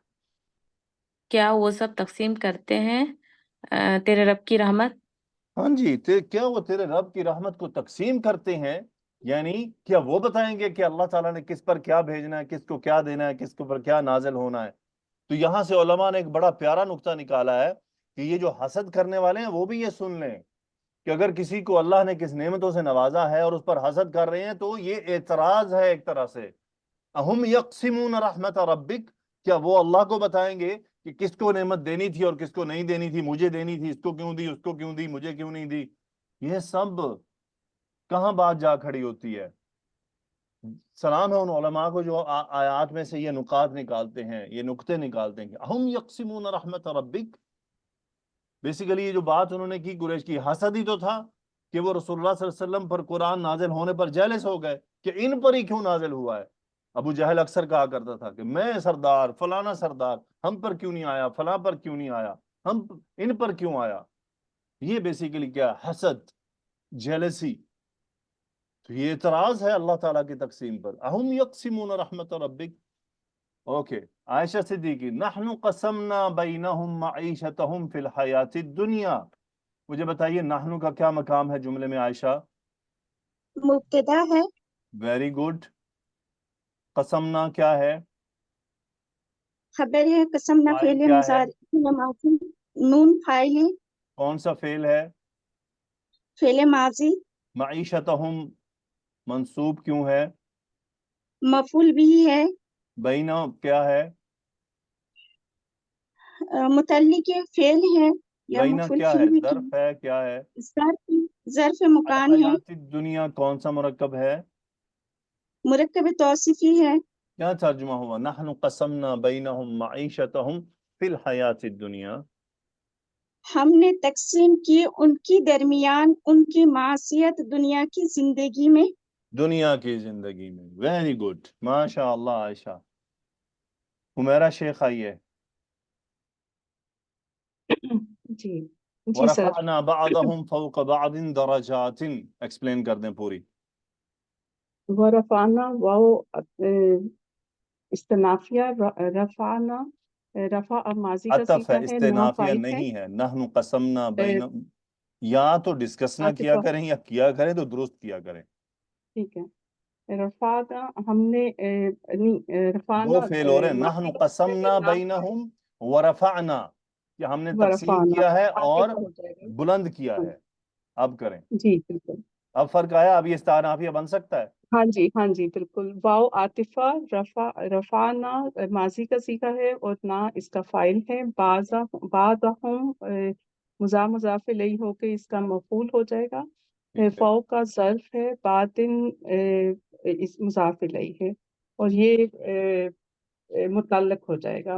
کیا وہ سب تقسیم کرتے ہیں تیرے رب کی رحمت؟ ہاں جی، کیا وہ تیرے رب کی رحمت کو تقسیم کرتے ہیں؟ یعنی کیا وہ بتائیں گے کہ اللہ تعالیٰ نے کس پر کیا بھیجنا ہے، کس کو کیا دینا ہے، کس کو پر کیا نازل ہونا ہے؟ تو یہاں سے علماء نے ایک بڑا پیارا نقطہ نکالا ہے کہ یہ جو حسد کرنے والے ہیں وہ بھی یہ سن لیں کہ اگر کسی کو اللہ نے کس نعمتوں سے نوازا ہے اور اس پر حسد کر رہے ہیں تو یہ اعتراض ہے ایک طرح سے۔ اہم یقسمون رحمت ربک، کیا وہ اللہ کو بتائیں گے کہ کس کو نعمت دینی تھی اور کس کو نہیں دینی تھی، مجھے دینی تھی، اس کو کیوں دی، اس کو کیوں دی، مجھے کیوں نہیں دی؟ یہ سب کہاں بات جا کھڑی ہوتی ہے؟ سلام ہے ان علماء کو جو آیات میں سے یہ نکات نکالتے ہیں، یہ نقطے نکالتے ہیں کہ اہم یقسمون رحمت ربک۔ بیسیکلی یہ جو بات انہوں نے کی قریش کی، حسد ہی تو تھا کہ وہ رسول اللہ صلی اللہ علیہ وسلم پر قرآن نازل ہونے پر جیلس ہو گئے کہ ان پر ہی کیوں نازل ہوا ہے۔ ابو جہل اکثر کہا کرتا تھا کہ میں سردار، فلانا سردار، ہم پر کیوں نہیں آیا، فلاں پر کیوں نہیں آیا، ہم ان پر کیوں آیا؟ یہ بیسیکلی کیا؟ حسد، جیلسی۔ تو یہ اعتراض ہے اللہ تعالیٰ کی تقسیم پر۔ اہم یقسمون رحمت ربک۔ اوکے، عائشہ صدیقی، نحن قسمنا بینہم معیشتہم فی الحیات الدنیا، مجھے بتائیے نحن کا کیا مقام ہے جملے میں عائشہ؟ مبتدا ہے۔ Very good. قسمنا کیا ہے؟ خبر ہے، قسمنا فاعل فعل کیا ہے؟ ماضی، نون فاعل ہے، کون سا فعل ہے؟ فعل ماضی، معیشتہم منصوب کیوں ہے؟ مفعول بھی ہے، بینہ کیا ہے؟ متعلق فعل ہے یا بینہ مفعول کیا ہے؟ فی بھی ظرف ہے، کیا ہے؟ ظرف مکان ہے، الحیات الدنیا کون سا مرکب ہے؟ مرکب توصیفی ہے، کیا ترجمہ ہوا؟ نحن قسمنا بینہم معیشتہم فی الحیات الدنیا، ہم نے تقسیم کی ان کی درمیان ان کی معاشیت دنیا کی زندگی میں۔ دنیا کی زندگی میں۔ ویری گڈ، ماشاء اللہ عائشہ۔ حمیرہ شیخ آئیے۔ جی جی سر۔ وَرَفَعْنَا بَعْضَهُمْ فَوْقَ بَعْضٍ دَرَجَاتٍ، ایکسپلین کر دیں پوری۔ ورفعنا واو استنافیہ، رفعنا رفع ماضی کا عطف صیغہ ہے، ہے، نا استنافیہ فاعل ہے، نہیں ہے۔ نحن قسمنا بینہم، یا تو ڈسکس نہ کیا عاطفہ، کریں یا کیا کریں تو درست کیا کریں۔ ٹھیک ہے۔ رفعنا ہم نے دو رفعنا فعل ہو رہے ہیں، ماضی نحن کا صیغہ ہے، قسمنا نا بینہم ورفعنا، کہ ہم نے تقسیم ورفعنا کیا ہے اور عاطفہ ہو جائے گا۔ بلند کیا ہاں ہے۔ اب کریں، جی بالکل۔ اب فرق آیا، اب یہ استعنافیہ بن سکتا ہے۔ ہاں جی ہاں جی بالکل۔ واو عاطفہ، رفعنا ماضی کا صیغہ ہے اور نا اس کا فاعل ہے، بعضہم مضاف الیہ ہو کے اس کا مفعول ہو جائے گا، فوق کا ظرف ہے، باطن اس مضاف الیہ ہے اور یہ متعلق ہو جائے گا۔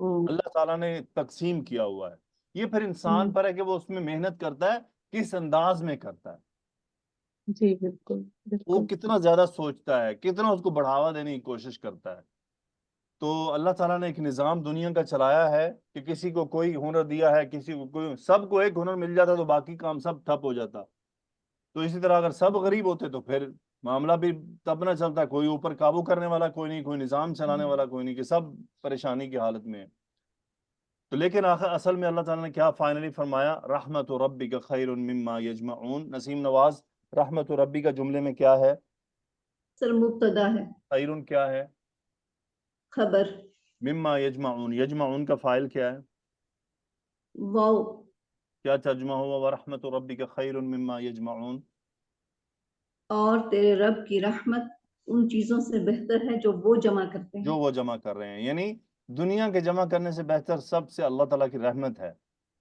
اللہ تعالیٰ نے تقسیم کیا ہوا ہے. یہ پھر انسان پر ہے کہ وہ اس میں محنت کرتا ہے کس انداز میں کرتا ہے. جی بالکل وہ بالکل. کتنا زیادہ سوچتا ہے, کتنا اس کو بڑھاوا دینے کی کوشش کرتا ہے. تو اللہ تعالیٰ نے ایک نظام دنیا کا چلایا ہے کہ کسی کو کوئی ہنر دیا ہے, کسی کو کوئی, سب کو ایک ہنر مل جاتا تو باقی کام سب ٹھپ ہو جاتا. تو اسی طرح اگر سب غریب ہوتے تو پھر معاملہ بھی تب نہ چلتا, کوئی اوپر قابو کرنے والا کوئی نہیں, کوئی نظام چلانے والا کوئی نہیں, کہ سب پریشانی کی حالت میں ہے. تو لیکن اصل میں اللہ تعالیٰ نے کیا فائنلی فرمایا, رحمت ربک خیر مما یجمعون. نسیم نواز, رحمت ربی کا جملے میں کیا ہے؟ سر مبتدا ہے. خیر کیا ہے؟ خبر. مما یجمعون, یجمعون کا فاعل کیا ہے؟ واو. کیا ترجمہ ہوا ورحمت ربک خیر مما یجمعون؟ اور تیرے رب کی رحمت ان چیزوں سے بہتر ہے جو وہ جمع کرتے ہیں. جو وہ جمع کر رہے ہیں, یعنی دنیا کے جمع کرنے سے بہتر سب سے اللہ تعالیٰ کی رحمت ہے,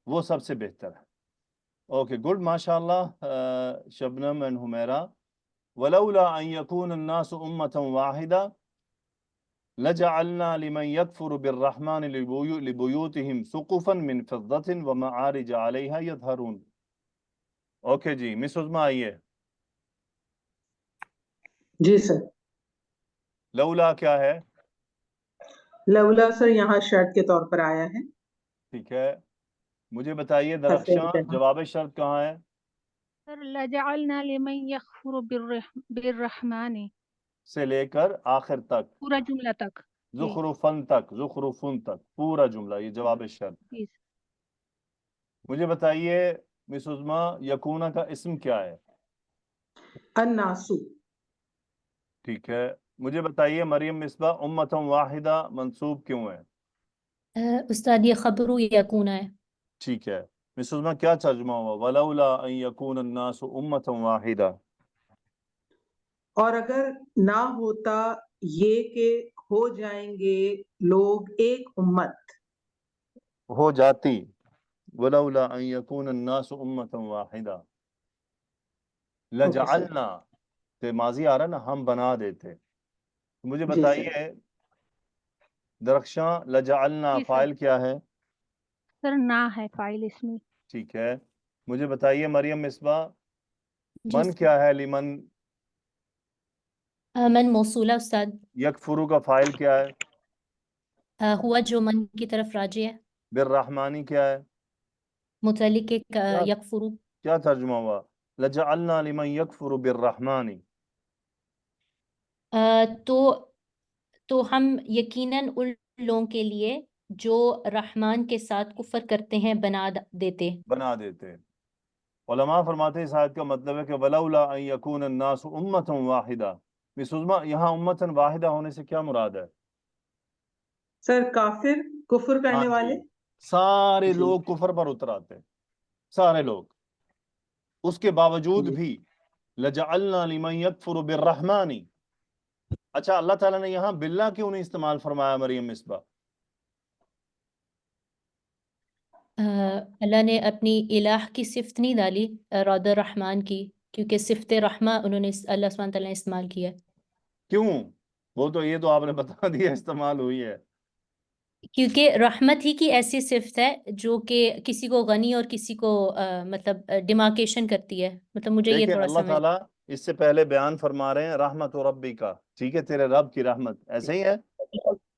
وہ سب سے بہتر ہے. اوکے گڈ, ماشاءاللہ. شبنم اینڈ حمیرہ, ولولا ان یکون الناس امۃ واحدہ لجعلنا لمن يكفر بالرحمن لبيوتهم سقفا من فضة ومعارج عليها يظهرون. اوکے جی, مس عظمیٰ آئیے. جی سر. لولا کیا ہے؟ لولا سر یہاں شرط کے طور پر آیا ہے. ٹھیک ہے, مجھے بتائیے درخشاں جواب شرط کہاں ہے؟ سر لجعلنا لمن یکفر بالرحمن سے لے کر آخر تک, پورا جملہ تک, زخرفن تک, زخرفن تک, پورا جملہ, یہ جواب شرط. مجھے بتائیے مس عظمیٰ, یکونا کا اسم کیا ہے؟ الناسو. ٹھیک ہے, مجھے بتائیے مریم مصباح, امۃ واحدہ منصوب کیوں ہے؟ استاد یہ خبر یکونا ہے. ٹھیک ہے, مس عظمیٰ کیا ترجمہ ہوا ولولا ان یکون الناس امۃ واحدہ؟ اور اگر نہ ہوتا یہ کہ ہو جائیں گے لوگ ایک امت. ہو جاتی, ولولا ان یکون الناس امۃ واحدہ لجعلنا, کہ ماضی آ رہا نا, ہم بنا دیتے. مجھے بتائیے درخشاں, لجعلنا فاعل کیا ہے؟ سر نہ ہے فاعل اس میں. ٹھیک ہے, مجھے بتائیے مریم مصباح, من کیا ہے؟ لمن من موصولہ استاد. یکفرو کا فاعل کیا ہے؟ ہوا جو من کی طرف راجع ہے. بالرحمانی کیا ہے؟ متعلق یکفرو. کیا ترجمہ ہوا؟ لجعلنا لمن یکفر بالرحمانی. تو ہم یقیناً ان لوگوں کے لیے جو رحمان کے ساتھ کفر کرتے ہیں بنا دیتے. علماء فرماتے ہیں اس آیت کا مطلب ہے کہ ولولا ان یکون الناس امۃ واحدہ. مس عظمیٰ, یہاں امۃ واحدہ ہونے سے کیا مراد ہے؟ سر کافر, کفر کرنے والے سارے لوگ کفر پر اتر آتے, سارے لوگ. اس کے باوجود بھی لجعلنا لمن یکفر بالرحمانی. اچھا, اللہ تعالیٰ نے یہاں باللہ کیوں نہیں استعمال فرمایا مریم مصباح؟ اللہ نے اپنی الہ کی صفت نہیں ڈالی راد الرحمن کی, کیونکہ صفت رحمہ انہوں نے اللہ سبحانہ تعالیٰ نے استعمال کیا. کیوں؟ وہ تو یہ تو آپ نے بتا دیا استعمال ہوئی ہے. کیونکہ رحمت ہی کی ایسی صفت ہے جو کہ کسی کو غنی اور کسی کو مطلب ڈیمارکیشن کرتی ہے. مطلب مجھے یہ تھوڑا اللہ تعالیٰ اس سے پہلے بیان فرما رہے ہیں رحمت ربی کا, ٹھیک ہے, تیرے رب کی رحمت, ایسے ہی ہے.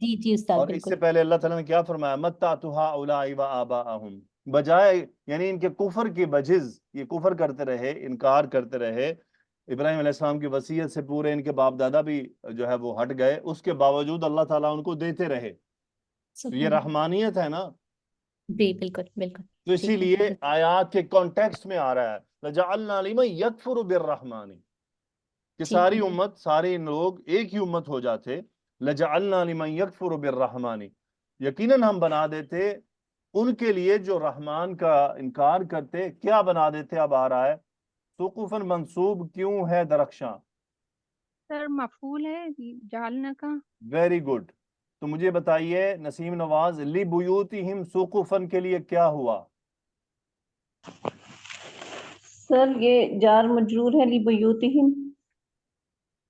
جی جی استاد, اور اس سے پہلے اللہ تعالیٰ نے کیا فرمایا؟ متعت ہؤلاء وآباءہم, بجائے یعنی ان کے کفر کی بجز, یہ کفر کرتے رہے, انکار کرتے رہے, ابراہیم علیہ السلام کی وصیت سے پورے ان کے باپ دادا بھی جو ہے وہ ہٹ گئے, اس کے باوجود اللہ تعالیٰ ان کو دیتے رہے. تو یہ رحمانیت ہے نا. جی بالکل بالکل. تو اسی لیے آیات کے کانٹیکسٹ میں آ رہا ہے لجعلنا لمن یکفر بالرحمن, کہ ساری امت, سارے لوگ ایک ہی امت ہو جاتے. لجعلنا لمن یکفر بالرحمن, یقیناً ہم بنا دیتے ان کے لیے جو رحمان کا انکار کرتے. کیا بنا دیتے؟ اب آ رہا ہے. سقفاً منصوب کیوں ہے درخشاں؟ سر مفعول ہے جعلنا کا. Very good. تو مجھے بتائیے نسیم نواز, لِبُیُوتِہِمْ سُقُفًا کے لیے کیا ہوا؟ سر یہ جار مجرور ہے لِبُیُوتِہِمْ,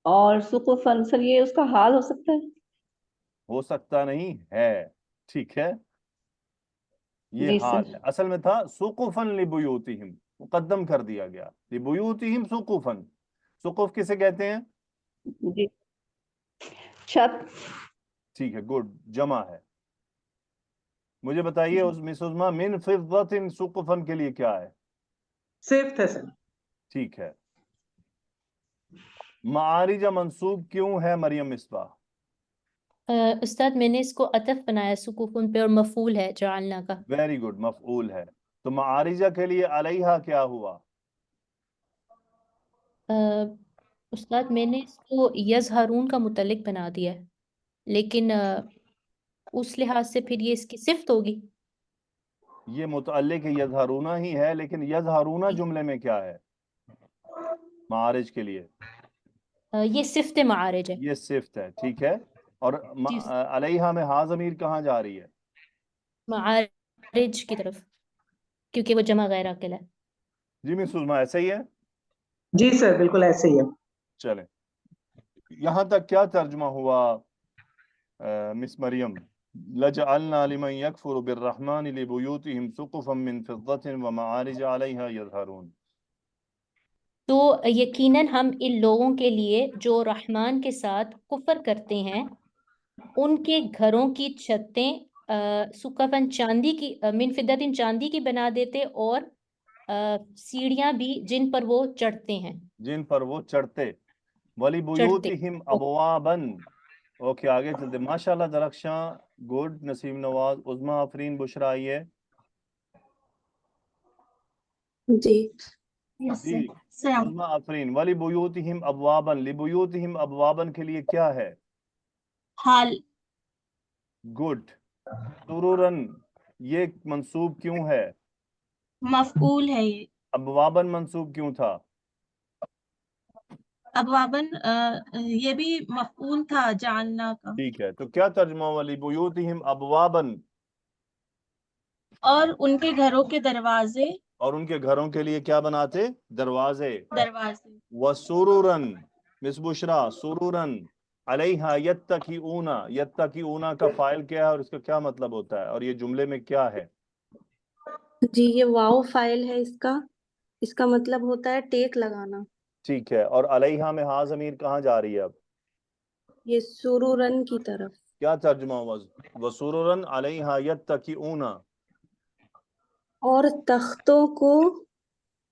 اور سقفاً سر یہ اس کا حال ہو سکتا ہے؟ ہو سکتا نہیں ہے, ٹھیک ہے، یہ جی حال سر ہے، اصل میں تھا سقفن لبیوتہم، مقدم کر دیا گیا، لبیوتہم سقفن، سقف کسے کہتے ہیں؟ جی چھت ٹھیک ہے، گڈ، جمع ہے۔ مجھے بتائیے اس مس عظما من فضت سقفن کے لیے کیا ہے؟ صرف تھا سر۔ ٹھیک ہے، معارج منصوب کیوں ہے مریم مصباح؟ استاد میں نے اس کو عطف بنایا سکوفن پہ، اور مفعول ہے جعلنا کا۔ ویری گڈ، مفعول ہے۔ تو معارجہ کے لیے علیہا کیا ہوا؟ استاد میں نے اس کو یظہرون کا متعلق بنا دیا ہے، لیکن اس لحاظ سے پھر یہ اس کی صفت ہوگی۔ یہ متعلق یظہرونہ ہی ہے، لیکن یظہرونہ جملے میں کیا ہے معارج کے لیے؟ یہ صفت معارج ہے۔ یہ صفت ہے، ٹھیک ہے۔ اور علیہا میں ہا ضمیر کہاں جا رہی ہے؟ معارج کی طرف، کیونکہ وہ جمع غیر عاقل ہے۔ جی مس عظما ایسا ہی ہے؟ جی سر بالکل ایسے ہی ہے۔ چلیں، یہاں تک کیا ترجمہ ہوا مس مریم؟ لَجَعَلْنَا لِمَنْ يَكْفُرُ بِالرَّحْمَنِ لِبُيُوتِهِمْ سُقُفًا مِّن فِضَّةٍ وَمَعَارِجَ عَلَيْهَا يَظْهَرُونَ۔ تو یقیناً ہم ان لوگوں کے لیے جو رحمان کے ساتھ کفر کرتے ہیں، ان کے گھروں کی چھتیں سقفاً چاندی کی، من فضّۃ چاندی کی بنا دیتے، اور سیڑھیاں بھی جن پر وہ چڑھتے ہیں، جن پر وہ چڑھتے۔ وَلِبُيُوتِهِمْ أَبْوَابًا۔ اوکے، آگے چلتے۔ ماشاءاللہ درخشاں، گڈ، نسیم نواز، عظما آفرین، بشرا آئیے۔ جی جی عظما آفرین، وَلِبُيُوتِهِمْ أَبْوَابًا، لِبُيُوتِهِمْ أَبْوَابًا کے لیے کیا ہے؟ حال گڈ۔ سُرُرًا یہ منصوب کیوں ہے؟ مفعول ہے یہ۔ ابوابًا منصوب کیوں تھا؟ ابوابن یہ بھی مفعول تھا جعلنا کا۔ ٹھیک ہے، تو کیا ترجمہ ہوا؟ لِبُيُوتِهِمْ أَبْوَابًا، اور ان کے گھروں کے دروازے، اور ان کے گھروں کے لیے کیا بناتے؟ دروازے۔ دروازے وَسُرُرًا، مس بشرا، سُرُرًا علیہا یتکئون، یتکئون کا فاعل کیا ہے اور اس کا کیا مطلب ہوتا ہے، اور یہ جملے میں کیا ہے؟ جی یہ واو فائل ہے اس کا مطلب ہوتا ہے ٹیک لگانا۔ ٹھیک ہے، اور علیہا میں ہا ضمیر کہاں جا رہی ہے اب؟ یہ سرورن کی طرف۔ کیا ترجمہ ہوا؟ وَسُرُرًا علیہا یتکئون، اور تختوں کو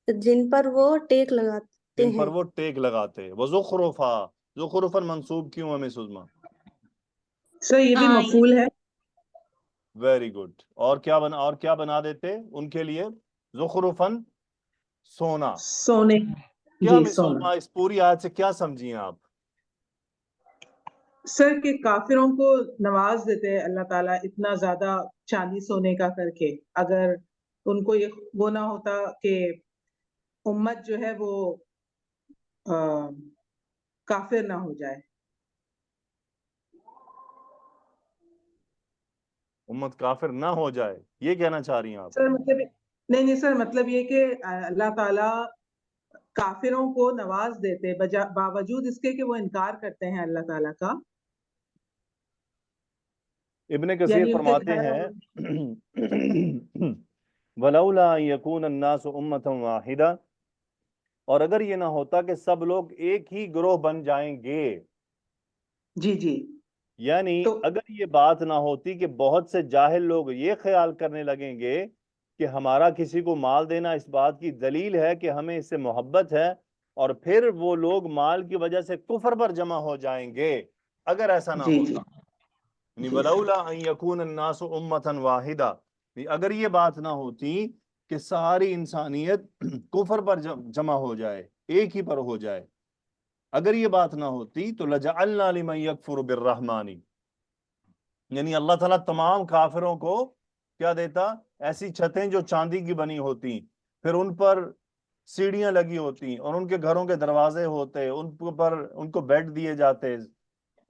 جن پر وہ ٹیک لگاتے جن پر ہیں۔ وہ ٹیک لگاتے۔ وَزُخْرُفًا، زُخْرُفًا منصوب کیوں ہے مس عظما؟ سر یہ بھی مفعول ہے۔ Very good. اور کیا بنا دیتے ان کے لیے؟ زخرفن، سونا۔ سونے، کیا جی مس سونا۔ عظما اس پوری آیت سے کیا سمجھیں آپ؟ سر کہ کافروں کو نواز دیتے ہیں اللہ تعالیٰ اتنا زیادہ چاندی سونے کا کر کے، اگر ان کو یہ وہ نہ ہوتا کہ امت جو ہے وہ کافر نہ ہو جائے۔ امت کافر نہ ہو جائے، یہ کہنا چاہ رہی ہیں آپ؟ سر مطلب نہیں سر، مطلب یہ کہ اللہ تعالیٰ کافروں کو نواز دیتے باوجود اس کے کہ وہ انکار کرتے ہیں اللہ تعالیٰ کا۔ ابن کثیر یعنی ان کے فرماتے گھر ہیں وَلَوْلَا أَن يَكُونَ النَّاسُ أُمَّةً وَاحِدَةً، اور اگر یہ نہ ہوتا کہ سب لوگ ایک ہی گروہ بن جائیں گے، جی جی، یعنی اگر یہ بات نہ ہوتی کہ بہت سے جاہل لوگ یہ خیال کرنے لگیں گے کہ ہمارا کسی کو مال دینا اس بات کی دلیل ہے کہ ہمیں اس سے محبت ہے، اور پھر وہ لوگ مال کی وجہ سے کفر پر جمع ہو جائیں گے، اگر ایسا نہ جی ہوتا، یعنی وَلَوْلَا أَن يَكُونَ النَّاسُ أُمَّةً وَاحِدَةً، اگر یہ بات نہ ہوتی کہ ساری انسانیت کفر پر جمع ہو جائے، ایک ہی پر ہو جائے، اگر یہ بات نہ ہوتی تو لَجَعَلْنَا لِمَن يَكْفُرُ بِالرَّحْمَنِ، یعنی اللہ تعالیٰ تمام کافروں کو کیا دیتا؟ ایسی چھتیں جو چاندی کی بنی ہوتی، پھر ان پر سیڑھیاں لگی ہوتی، اور ان کے گھروں کے دروازے ہوتے، ان کو بیڈ دیے جاتے،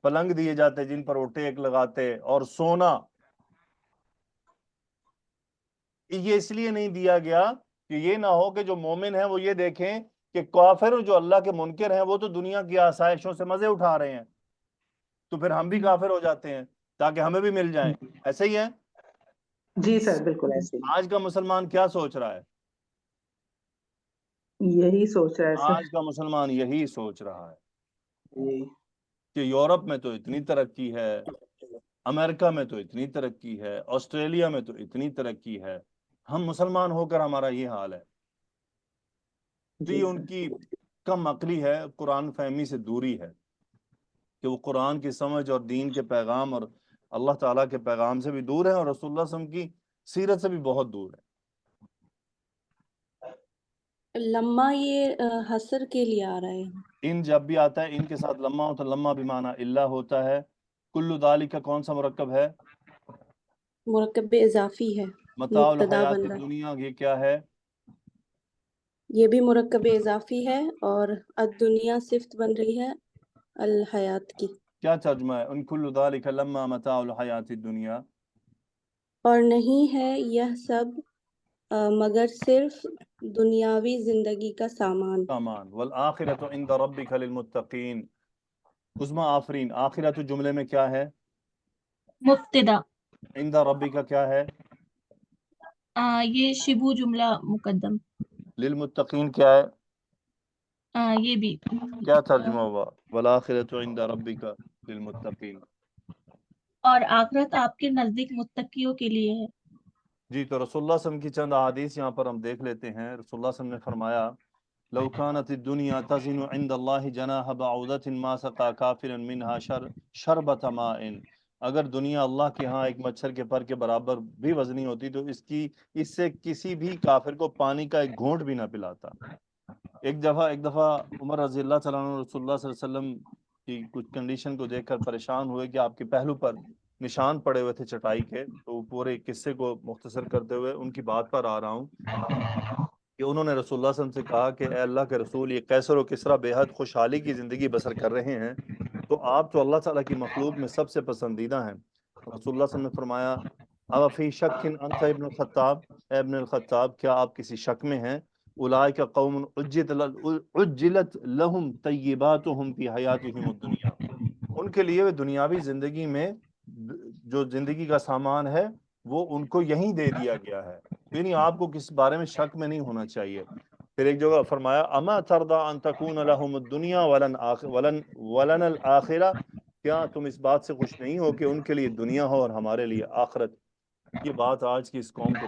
پلنگ دیے جاتے جن پر وہ ٹیک لگاتے، اور سونا۔ یہ اس لیے نہیں دیا گیا کہ یہ نہ ہو کہ جو مومن ہیں وہ یہ دیکھیں کہ کافر جو اللہ کے منکر ہیں وہ تو دنیا کی آسائشوں سے مزے اٹھا رہے ہیں، تو پھر ہم بھی کافر ہو جاتے ہیں تاکہ ہمیں بھی مل جائیں، ایسے ہی ہے۔ جی سر بالکل ایسے ہی آج کا مسلمان کیا سوچ رہا ہے؟ یہی سوچ رہا ہے سر. آج کا مسلمان یہی سوچ رہا ہے جی کہ یورپ میں تو اتنی ترقی ہے، امریکہ میں تو اتنی ترقی ہے، آسٹریلیا میں تو اتنی ترقی ہے، ہم مسلمان ہو کر ہمارا یہ حال ہے. تو یہ ان کی کم عقلی ہے، قرآن فہمی سے دوری ہے کہ وہ قرآن کی سمجھ اور دین کے پیغام اور اللہ تعالیٰ کے پیغام سے بھی دور ہے اور رسول اللہ صلی اللہ علیہ وسلم کی سیرت سے بھی بہت دور ہے. لمحہ یہ حسر کے لیے آ رہا ہے. ان جب بھی آتا ہے ان کے ساتھ لمحہ ہوتا ہے، لمحہ بھی معنی اللہ ہوتا ہے. کل ذالک کا کون سا مرکب ہے؟ مرکب اضافی ہے، متاع مبتدا الحیات بن رہا ہے. دنیا، یہ کیا ہے؟ یہ بھی مرکب اضافی ہے اور الدنیا صفت بن رہی ہے الحیات کی. کیا ترجمہ ہے ان کل ذالک لما متاع الحیات الدنیا؟ اور نہیں ہے یہ سب مگر صرف دنیاوی زندگی کا سامان. والآخرۃ عند ربک للمتقین. عظما آفرین، آخرت جملے میں کیا ہے؟ مبتدا. عند ربک کا کیا ہے؟ یہ شبو جملہ مقدم. للمتقین کیا ہے؟ یہ بھی کیا ترجمہ ہوا؟ والآخرۃ عند ربک للمتقین. اور آخرت آپ کے نزدیک متقیوں کے لیے ہے. جی تو رسول اللہ صلی اللہ علیہ وسلم کی چند احادیث یہاں پر ہم دیکھ لیتے ہیں. رسول اللہ صلی اللہ علیہ وسلم نے فرمایا لو كانت الدنيا تزن عند الله جناح بعوضة ما سقى كافرا منها شربة ماء. اگر دنیا اللہ کے ہاں ایک مچھر کے پر کے برابر بھی وزنی ہوتی تو اس سے کسی بھی کافر کو پانی کا ایک گھونٹ بھی نہ پلاتا. ایک دفعہ عمر رضی اللہ تعالیٰ عنہ رسول اللہ صلی اللہ علیہ وسلم کی کچھ کنڈیشن کو دیکھ کر پریشان ہوئے کہ آپ کے پہلو پر نشان پڑے ہوئے تھے چٹائی کے. تو پورے قصے کو مختصر کرتے ہوئے ان کی بات پر آ رہا ہوں کہ انہوں نے رسول اللہ صلی اللہ علیہ وسلم سے کہا کہ اے اللہ کے رسول، یہ قیصر و کسریٰ بے حد خوشحالی کی زندگی بسر کر رہے ہیں، تو آپ تو اللہ تعالیٰ کی مخلوق میں سب سے پسندیدہ ہیں. رسول اللہ صلی اللہ علیہ وسلم نے فرمایا اب فی شک انت ابن الخطاب، اے ابن الخطاب کیا آپ کسی شک میں ہیں؟ اولئک قوم عجلت لہم طیباتہم فی حیاتہم الدنیا. ان کے لیے دنیاوی زندگی میں جو زندگی کا سامان ہے وہ ان کو یہیں دے دیا گیا ہے، یعنی آپ کو کس بارے میں شک میں نہیں ہونا چاہیے. پھر ایک جگہ فرمایا اما ترضى ان تكون لهم الدنيا ولن الاخرہ. کیا تم اس بات سے خوش نہیں ہو کہ ان کے لیے دنیا ہو اور ہمارے لیے آخرت؟ یہ بات آج کی اس قوم کو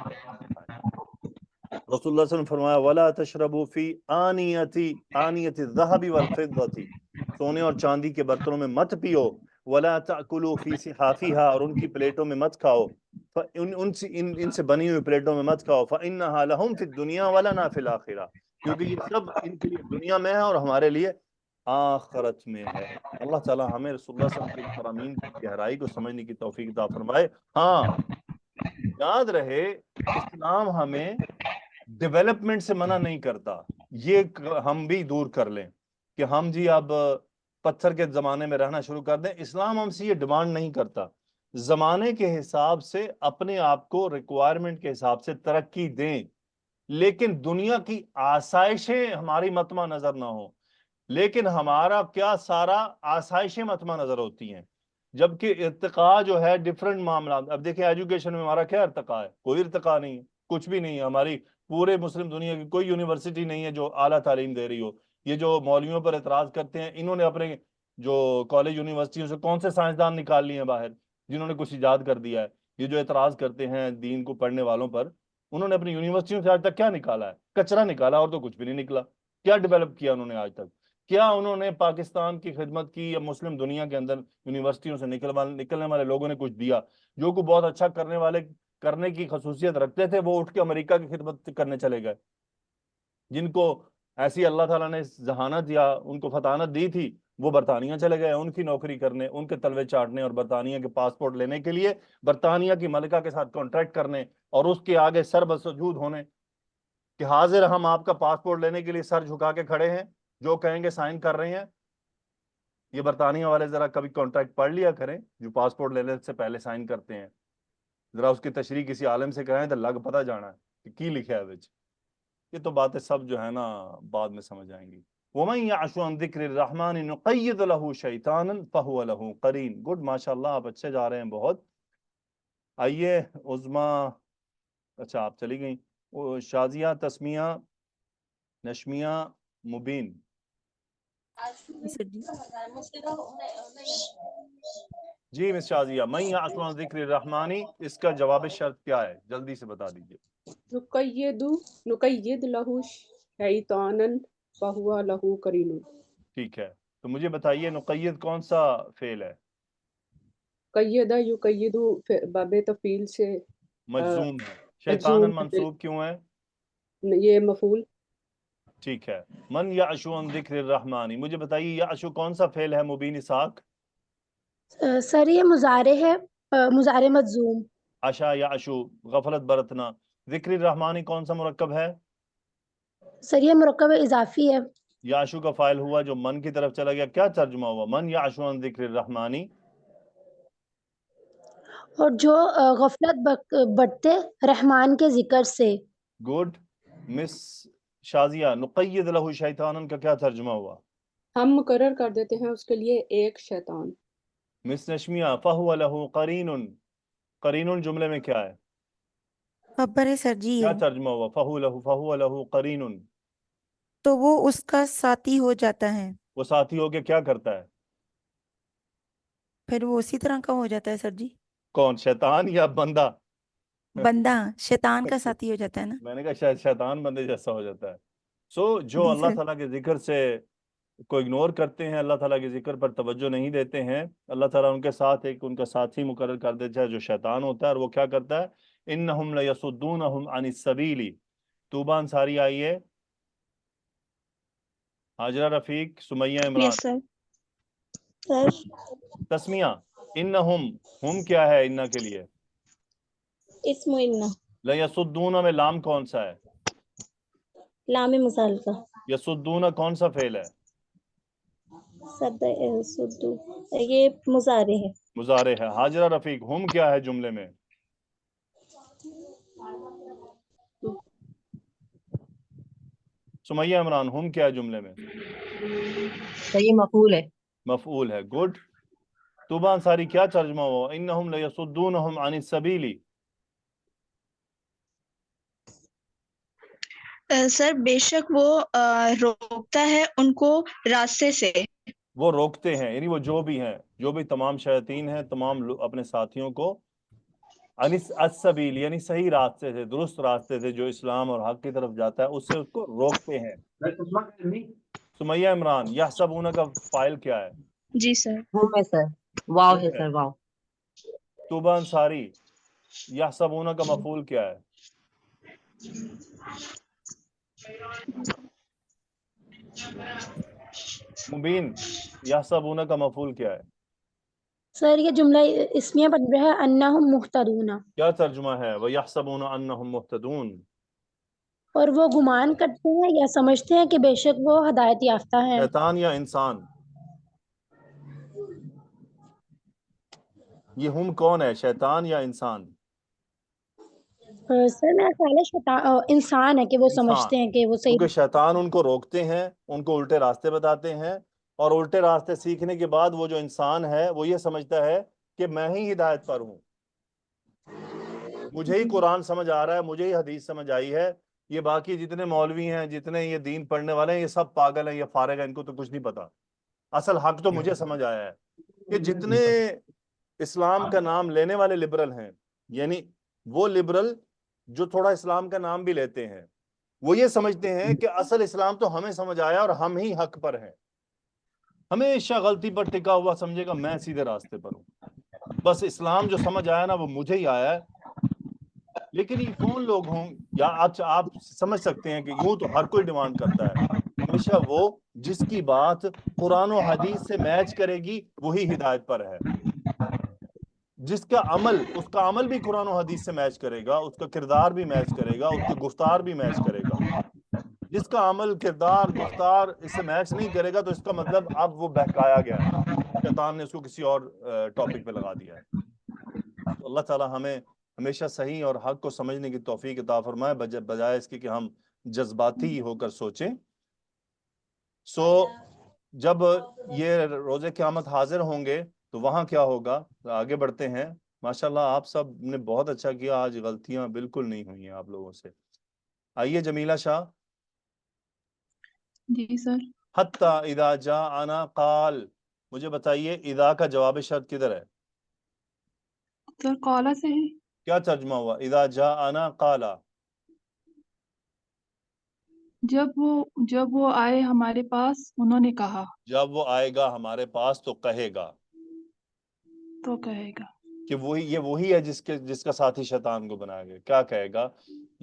رسول اللہ صلی اللہ علیہ وسلم فرمایا ولا تشربوا فی آنیۃ الذهب والفضة. سونے اور چاندی کے برتنوں میں مت پیو. ولا تأکلوا فی صحافها، اور ان کی پلیٹوں میں مت کھاؤ. ان سے بنی ہوئی پلیٹوں میں مت کھاؤ. فإنها لهم فی الدنیا ولنا فی الآخرہ، کیونکہ یہ سب ان کے لیے دنیا میں ہے اور ہمارے لیے آخرت میں ہے. اللہ تعالی ہمیں رسول اللہ صلی اللہ علیہ وسلم کے فرامین کی گہرائی کو سمجھنے کی توفیق عطا فرمائے. ہاں یاد رہے اسلام ہمیں ڈیولپمنٹ سے منع نہیں کرتا، یہ ہم بھی دور کر لیں کہ ہم جی اب پتھر کے زمانے میں رہنا شروع کر دیں. اسلام ہم سے یہ ڈیمانڈ نہیں کرتا. زمانے کے حساب سے اپنے آپ کو ریکوائرمنٹ کے حساب سے ترقی دیں، لیکن دنیا کی آسائشیں ہماری مطمع نظر نہ ہوں. لیکن ہمارا کیا سارا آسائشیں مطمع نظر ہوتی ہیں، جبکہ ارتقاء جو ہے ڈیفرنٹ معاملات. اب دیکھیں ایجوکیشن میں ہمارا کیا ارتقاء ہے؟ کوئی ارتقاء نہیں ہے، کچھ بھی نہیں ہے. ہماری پورے مسلم دنیا کی کوئی یونیورسٹی نہیں ہے جو اعلیٰ تعلیم دے رہی ہو. یہ جو مولویوں پر اعتراض کرتے ہیں، انہوں نے اپنے جو کالج یونیورسٹیوں سے کون سے سائنسدان نکال لیے ہیں باہر جنہوں نے کچھ ایجاد کر دیا ہے؟ یہ جو اعتراض کرتے ہیں دین کو پڑھنے والوں پر، انہوں نے اپنی یونیورسٹیوں سے آج تک کیا نکالا ہے؟ کچرا نکالا، اور تو کچھ بھی نہیں نکلا. کیا ڈیولپ کیا انہوں نے آج تک؟ کیا انہوں نے پاکستان کی خدمت کی یا مسلم دنیا کے اندر یونیورسٹیوں سے نکلنے والے لوگوں نے کچھ دیا؟ جو کو بہت اچھا کرنے کی خصوصیت رکھتے تھے وہ اٹھ کے امریکہ کی خدمت کرنے چلے گئے. جن کو ایسی اللہ تعالیٰ نے ذہانت یا ان کو فطانت دی تھی وہ برطانیہ چلے گئے ان کی نوکری کرنے، ان کے تلوے چاٹنے اور برطانیہ کے پاسپورٹ لینے کے لیے برطانیہ کی ملکہ کے ساتھ کانٹریکٹ کرنے اور اس کے آگے سر بسجود ہونے کہ حاضر ہم آپ کا پاسپورٹ لینے کے لیے سر جھکا کے کھڑے ہیں، جو کہیں گے سائن کر رہے ہیں. یہ برطانیہ والے ذرا کبھی کانٹریکٹ پڑھ لیا کریں جو پاسپورٹ لینے سے پہلے سائن کرتے ہیں، ذرا اس کی تشریح کسی عالم سے کرائیں تو لگ پتہ جانا ہے کہ کی لکھا ہے وچ. یہ تو باتیں سب جو ہے نا بعد میں سمجھ آئیں گی. وَمَنْ يَعْشُ عَنْ ذِكْرِ الرَّحْمَنِ نُقَيِّضْ لَهُ شَيْطَانًا فَهُوَ لَهُ قَرِينٌ. گڈ، ماشاءاللہ آپ اچھے جا رہے ہیں بہت. آئیے عظما اچھا آپ چلی گئیں. وہ شازیہ، تسمیہ، نشمیہ، مبین. جی مس شازیہ، من یعش عن ذکر الرحمانی، اس کا جواب شرط کیا ہے؟ جلدی سے بتا دیجیے. نقید لہو شیطانا فہو لہو قرین. ٹھیک ہے، تو مجھے بتائیے نقید کون سا فعل ہے؟ قیدہ یقید باب تفعیل سے مجزوم ہے. شیطانا مجزوم ہے، منصوب کیوں ہے؟ یہ مفعول. ٹھیک ہے. من یعش عن ذکر الرحمانی، مجھے بتائیے یعش کون سا فعل ہے مبین اسحاق؟ سر یہ مضارع ہے، مضارع مجزوم. عشا یعشو، غفلت برتنا. ذکر الرحمانی کون سا مرکب ہے؟ سر یہ مرکب اضافی ہے. یعشو کا فاعل ہوا جو من کی طرف چلا گیا، کیا ترجمہ ہوا؟ من یعش عن ذکر الرحمانی. اور جو غفلت بٹتے رحمان کے ذکر سے. گڈ. مس شازیہ، نقید لہو شیطانا کا کیا ترجمہ ہوا؟ ہم مقرر کر دیتے ہیں اس کے لیے ایک شیطان. مس نشمیہ، فہو لہو قرین. قرین جملے میں کیا ہے؟ خبر ہے سر جی. کیا ترجمہ ہوا؟ فہو لہو قرین. تو وہ اس کا ساتھی ہو جاتا ہے. وہ ساتھی ہو کے کیا کرتا ہے؟ پھر وہ اسی طرح کا ہو جاتا ہے سر جی. کون، شیطان یا بندہ؟ بندہ شیطان کا ساتھی ہو جاتا ہے نا. میں نے کہا شاید شیطان بندے جیسا ہو جاتا ہے. جو جی اللہ سر. تعالیٰ کے ذکر سے کو اگنور کرتے ہیں، اللہ تعالیٰ کے ذکر پر توجہ نہیں دیتے ہیں، اللہ تعالیٰ ان کے ساتھ ایک ان کا ساتھی مقرر کر دیتا ہے جو شیطان ہوتا ہے، اور وہ کیا کرتا ہے؟ انہم لیصدونہم عن السبیل. توبہ انصاری آئیے. حاجرہ رفیق، سمیہ عمران. یس سر. تسمیہ، انہم، ہم کیا ہے انہ کے لیے؟ اسم انہ. لیصدون میں لام کون سا ہے؟ لام مصالحہ. یصدون کون سا فعل ہے؟ سدو یہ مضارع ہے. مضارع ہے. حاجرہ رفیق، ہم کیا ہے جملے میں؟ سمیہ عمران، ہم کیا ہے جملے میں؟ صحیح، مفعول ہے. مفعول ہے. گڈ. توبہ انصاری کیا ترجمہ ہوا؟ انہم لیصدونہم عن السبیل. سر بے شک وہ روکتا ہے ان کو راستے سے. وہ روکتے ہیں، یعنی وہ جو بھی تمام شیاطین ہیں، تمام اپنے ساتھیوں کو عن السبیل یعنی صحیح راستے سے، درست راستے سے جو اسلام اور حق کی طرف جاتا ہے اس سے اس کو روکتے ہیں. سمیہ عمران، یحسبون کا فاعل کیا ہے؟ جی سر. ہم ہے سر، واو ہے سر، واو. توبہ انصاری، یحسبون کا مفعول کیا ہے؟ مبین، یحسبون کا مفعول کیا ہے؟ سر یہ جملہ اسمیہ بن رہا ہے انہم مہتدون. کیا ترجمہ ہے؟ وَيَحْسَبُونَ أَنَّهُمْ مُهْتَدُونَ. اور وہ گمان کرتے ہیں یا سمجھتے ہیں کہ بے شک وہ ہدایت یافتہ ہیں. شیطان یا انسان؟ یہ ہم کون ہے، شیطان یا انسان؟ سر میرا خیال ہے انسان ہے کہ وہ انسان. سمجھتے ہیں کہ وہ صحیح. کیونکہ شیطان ان کو روکتے ہیں، ان کو الٹے راستے بتاتے ہیں، اور الٹے راستے سیکھنے کے بعد وہ جو انسان ہے وہ یہ سمجھتا ہے کہ میں ہی ہدایت پر ہوں، مجھے ہی قرآن سمجھ آ رہا ہے، مجھے ہی حدیث سمجھ آئی ہے، یہ باقی جتنے مولوی ہیں، جتنے یہ دین پڑھنے والے ہیں، یہ سب پاگل ہیں، یہ فارغ ہیں، ان کو تو کچھ نہیں پتا، اصل حق تو مجھے سمجھ آیا ہے. کہ جتنے اسلام کا نام لینے والے لبرل ہیں، یعنی وہ لبرل جو تھوڑا اسلام کا نام بھی لیتے ہیں، وہ یہ سمجھتے ہیں کہ اصل اسلام تو ہمیں سمجھ آیا اور ہم ہی حق پر ہیں، ہمیشہ غلطی پر ٹکا ہوا سمجھے گا میں سیدھے راستے پر ہوں، بس اسلام جو سمجھ آیا نا وہ مجھے ہی آیا ہے. لیکن یہ کون لوگ ہوں، یا آپ سمجھ سکتے ہیں کہ یوں تو ہر کوئی ڈیمانڈ کرتا ہے، ہمیشہ وہ جس کی بات قرآن و حدیث سے میچ کرے گی وہی ہدایت پر ہے، جس کا عمل، اس کا عمل بھی قرآن و حدیث سے میچ کرے گا، اس کا کردار بھی میچ کرے گا، اس کی گفتار بھی میچ کرے گا. جس کا عمل، کردار، گفتار اس سے میچ نہیں کرے گا تو اس کا مطلب اب وہ بہکایا گیا ہے، شیطان نے اس کو کسی اور ٹاپک پہ لگا دیا ہے. تو اللہ تعالی ہمیں ہمیشہ صحیح اور حق کو سمجھنے کی توفیق عطا فرمائے، بجائے اس کی کہ ہم جذباتی ہو کر سوچیں. جب یہ روز قیامت حاضر ہوں گے تو وہاں کیا ہوگا؟ آگے بڑھتے ہیں. ماشاءاللہ آپ سب نے بہت اچھا کیا، آج غلطیاں بالکل نہیں ہوئی ہیں آپ لوگوں سے. آئیے جمیلہ شاہ. جی سر. حتی اذا جاءنا قال، مجھے بتائیے اذا کا جواب شرط کدھر ہے؟ سر قالا سے ہے. کیا ترجمہ ہوا اذا جاءنا قال؟ جب وہ آئے ہمارے پاس انہوں نے کہا. جب وہ آئے گا ہمارے پاس تو کہے گا. تو کہے گا کہ یہ وہی ہے جس کا ساتھی شیطان کو بنایا گیا. کیا کہے گا؟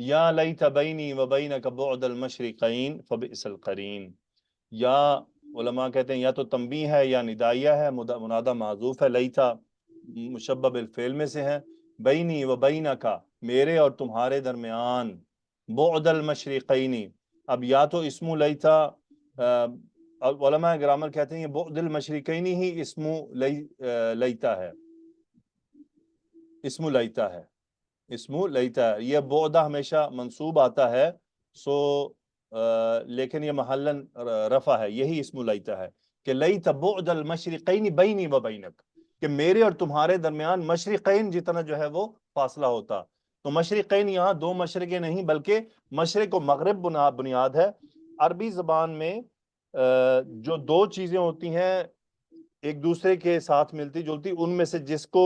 یا لیت بینی و بینک بعد المشرقین فبئس القرین. یا علماء کہتے ہیں یا تو تنبیہ ہے یا ندائیہ ہے، منادہ معذوف ہے. لیتا مشبہ بالفعل میں سے ہے. بینی و بینک میرے اور تمہارے درمیان، بعد المشرقین. اب یا تو اسم لیتا، علماء گرامر کہتے ہیں یہ بعد المشرقین ہی اسم لیتا ہے. اسم لیتا ہے، اسم لیتا ہے. یہ بعدہ ہمیشہ منصوب آتا ہے، لیکن یہ محلن رفع ہے. یہی اسم لیتا ہے کہ لیت بعد المشرقین بینی و بینک، کہ میرے اور تمہارے درمیان مشرقین جتنا جو ہے وہ فاصلہ ہوتا. تو مشرقین یہاں دو مشرقیں نہیں بلکہ مشرق و مغرب بنیاد ہے. عربی زبان میں جو دو چیزیں ہوتی ہیں ایک دوسرے کے ساتھ ملتی جلتی، ان میں سے جس کو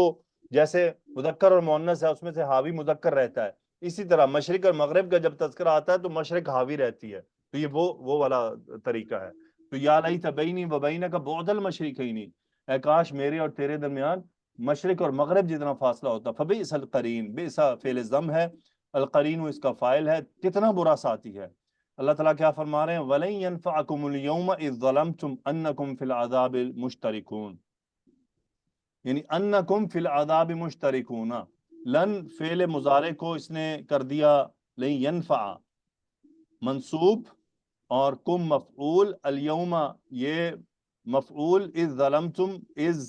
جیسے مذکر اور مؤنث ہے اس میں سے حاوی مذکر رہتا ہے، اسی طرح مشرق اور مغرب کا جب تذکرہ آتا ہے تو مشرق حاوی رہتی ہے. تو یہ وہ والا طریقہ ہے. تو یا لیت بینی و بینک بعد المشرقین، اے کاش میرے اور تیرے درمیان مشرق اور مغرب جتنا فاصلہ ہوتا. فبئس القرین، بئس فعل ضم ہے، القرین اس کا فاعل ہے، کتنا برا ساتھی ہے. اللہ تعالیٰ کیا فرما رہے ہیں؟ وَلَن يَنفَعَكُمُ الْيَوْمَ إِذ ظَلَمْتُمْ أَنَّكُمْ فِي الْعَذَابِ الْمُشْتَرِكُونَ، یعنی انکم فی العذاب مشترکون. لن فعل مضارع کو اس نے کر دیا لن ینفع منصوب، اور کم مفعول، الیوم یہ مفعول، اذ ظلمتم اذ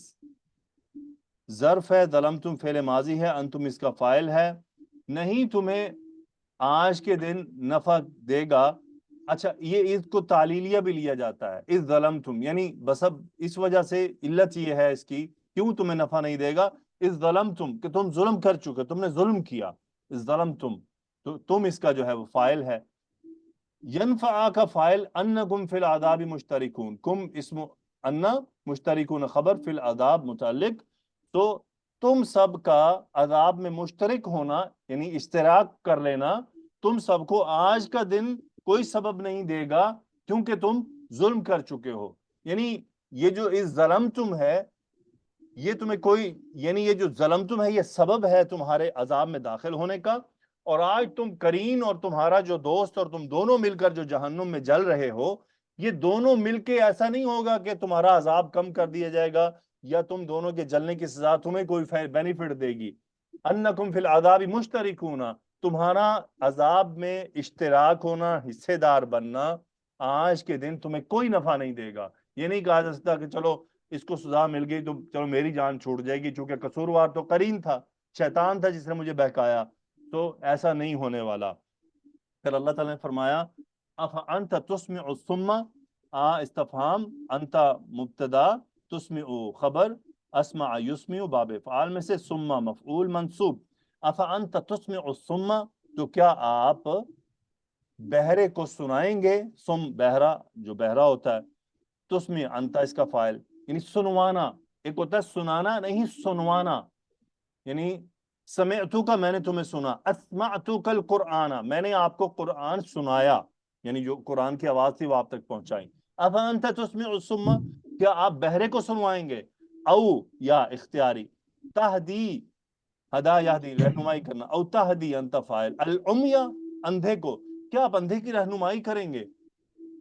ظرف ہے، ظلمتم فعل ماضی ہے، انتم اس کا فاعل ہے. نہیں تمہیں آج کے دن نفع دے گا. اچھا یہ اذ کو تعلیلیہ بھی لیا جاتا ہے، اذ ظلمتم یعنی بسب اس وجہ سے علت یہ ہے اس کی کیوں تمہیں نفع نہیں دے گا. اذ ظلمتم کہ تم ظلم کر چکے، تم نے ظلم کیا. اذ ظلمتم تو تم اس کا جو ہے وہ فاعل ہے. ینفع کا فاعل انکم فی العذاب مشترکون، کم اسم ان، مشترکون خبر، فی العذاب متعلق. تو تم سب کا عذاب میں مشترک ہونا یعنی اشتراک کر لینا تم سب کو آج کا دن کوئی سبب نہیں دے گا کیونکہ تم ظلم کر چکے ہو. یعنی یہ جو اس ظلمتم ہے یہ تمہیں کوئی، یعنی یہ جو ظلمتم ہے یہ سبب ہے تمہارے عذاب میں داخل ہونے کا. اور آج تم کرین اور تمہارا جو دوست اور تم دونوں مل کر جو جہنم میں جل رہے ہو، یہ دونوں مل کے ایسا نہیں ہوگا کہ تمہارا عذاب کم کر دیا جائے گا یا تم دونوں کے جلنے کی سزا تمہیں کوئی بینیفٹ دے گی. انکم فی العذاب مشترکون، تمہارا عذاب میں اشتراک ہونا، حصے دار بننا آج کے دن تمہیں کوئی نفع نہیں دے گا. یہ نہیں کہا جا سکتا کہ چلو اس کو سزا مل گئی تو چلو میری جان چھوٹ جائے گی، چونکہ قصوروار تو قرین تھا، شیطان تھا جس نے مجھے بہکایا. تو ایسا نہیں ہونے والا. پھر اللہ تعالیٰ نے فرمایا انت تسمع الصم، استفہام، انت مبتدا، تسمع خبر، اسمع یسمع باب افعال میں سے، ثم مفعول منصوب. انت تسمع الصم، تو کیا آپ بہرے کو سنائیں گے؟ سم بہرا، جو بہرا ہوتا ہے. تسمع انت اس کا فاعل، یعنی سنوانا. ایک ہوتا ہے سنانا، نہیں سنوانا. یعنی سمعتو کا میں نے تمہیں سنا، اسمعتو کل قرآن میں نے آپ کو قرآن سنایا، یعنی جو قرآن کی آواز تھی وہ آپ تک پہنچائی. افانت تسمع الصم، کیا آپ بہرے کو سنوائیں گے؟ او یا اختیاری، تہدی، ہدا یہدی رہنمائی کرنا، او تہدی انت فاعل، العمی اندھے کو، کیا آپ اندھے کی رہنمائی کریں گے؟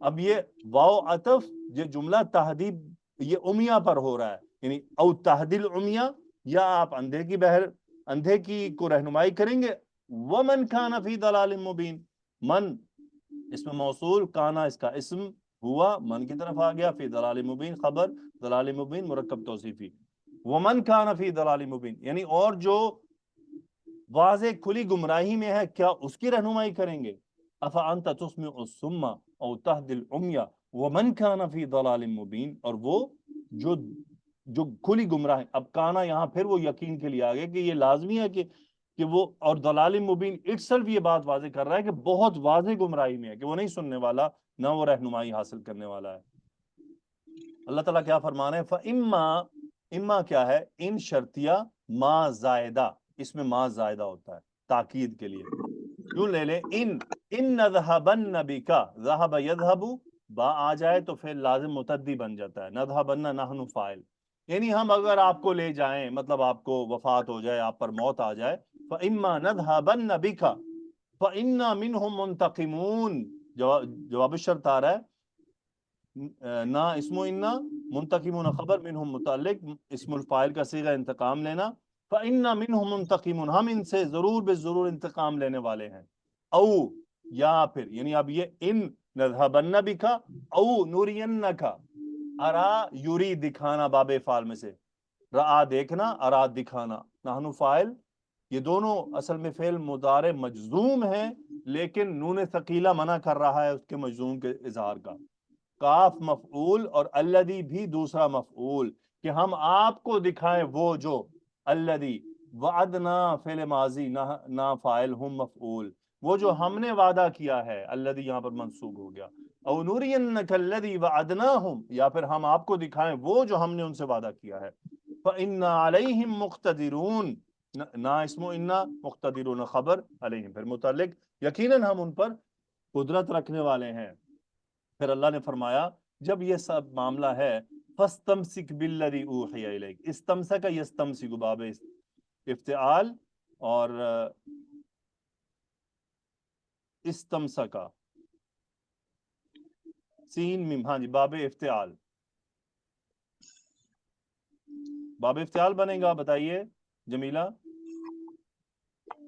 اب یہ واو عطف، یہ جملہ تہدید یہ امیہ پر ہو رہا ہے، یعنی او تہدی العمیہ، یا آپ اندھے کی کو رہنمائی کریں گے. ومن کان فی ضلال مبین، من اس میں موصول، کانا اس کا اسم ہوا، من کی طرف آ گیا، فی ضلال مبین خبر، ضلال مبین مرکب توصیفی. ومن کان فی ضلال مبین یعنی اور جو واضح کھلی گمراہی میں ہے کیا اس کی رہنمائی کریں گے؟ افانت تسمع الصم او تهدی العمی ومن کان فی ضلال مبین، اور وہ جو جو کھلی گمراہ ہیں. اب کانا یہاں پھر وہ یقین کے لیے آگے کہ یہ لازمی ہے کہ وہ اور ضلال مبین اٹسلف یہ بات واضح کر رہا ہے کہ بہت واضح گمراہی میں ہے کہ وہ نہیں سننے والا نہ وہ رہنمائی حاصل کرنے والا ہے. اللہ تعالیٰ کیا فرمانا ہے؟ فَإِمَّا اما کیا ہے؟ ان شرطیہ ما زائدہ، اس میں ما زائدہ ہوتا ہے تاکید کے لیے. یوں لے لیں ان نذهبن بک، ذهب یذهب با آ جائے تو پھر لازم متعدی بن جاتا ہے. نذهبن نحن فاعل، یعنی ہم اگر آپ کو لے جائیں، مطلب آپ کو وفات ہو جائے، آپ پر موت آ جائے. فَإِمَّا نَذْهَبَنَّ بِكَ فَإِنَّا مِنْهُمْ مُنْتَقِمُونَ، جواب الشرط آ رہا ہے نا اسم انا منتقمون خبر، منہم متعلق، اسم الفاعل کا صیغہ انتقام لینا. فَإِنَّا مِنْهُمْ مُنْتَقِمُونَ، ہم ان سے ضرور بالضرور انتقام لینے والے ہیں. او یا پھر یعنی اب یہ ان نذهبن بِكَ او نُرِيَنَّكَ، ارا یوری دکھانا باب فعل میں سے، رآ دیکھنا، ارا دکھانا، نحن فاعل، یہ دونوں اصل میں فعل مضارع مجزوم ہیں لیکن نون ثقیلہ منع کر رہا ہے اس کے مجزوم کے اظہار کا. کاف مفعول اور الذی بھی دوسرا مفعول، کہ ہم آپ کو دکھائیں وہ جو، الذی وعدنا فعل ماضی نا فاعل ہم مفعول، وہ جو ہم نے وعدہ کیا ہے، الذی یہاں پر منصوب ہو گیا. او نورینک الذی وعدناہم، یا پھر ہم آپ کو دکھائیں وہ جو ہم نے ان سے وعدہ کیا ہے. فإنا علیہم مقتدرون، نا اسم انا مقتدرون خبر، علیہم پھر متعلق، یقیناً ہم ان پر قدرت رکھنے والے ہیں. پھر اللہ نے فرمایا جب یہ سب معاملہ ہے فَاسْتَمْسِكْ بِالَّذِي أُوحِيَ إِلَيْكَ، استمسک یستمسک باب افتعال اور استمسکا سین میم، ہاں جی باب افتعال، باب افتعال بنے گا بتائیے جمیلہ؟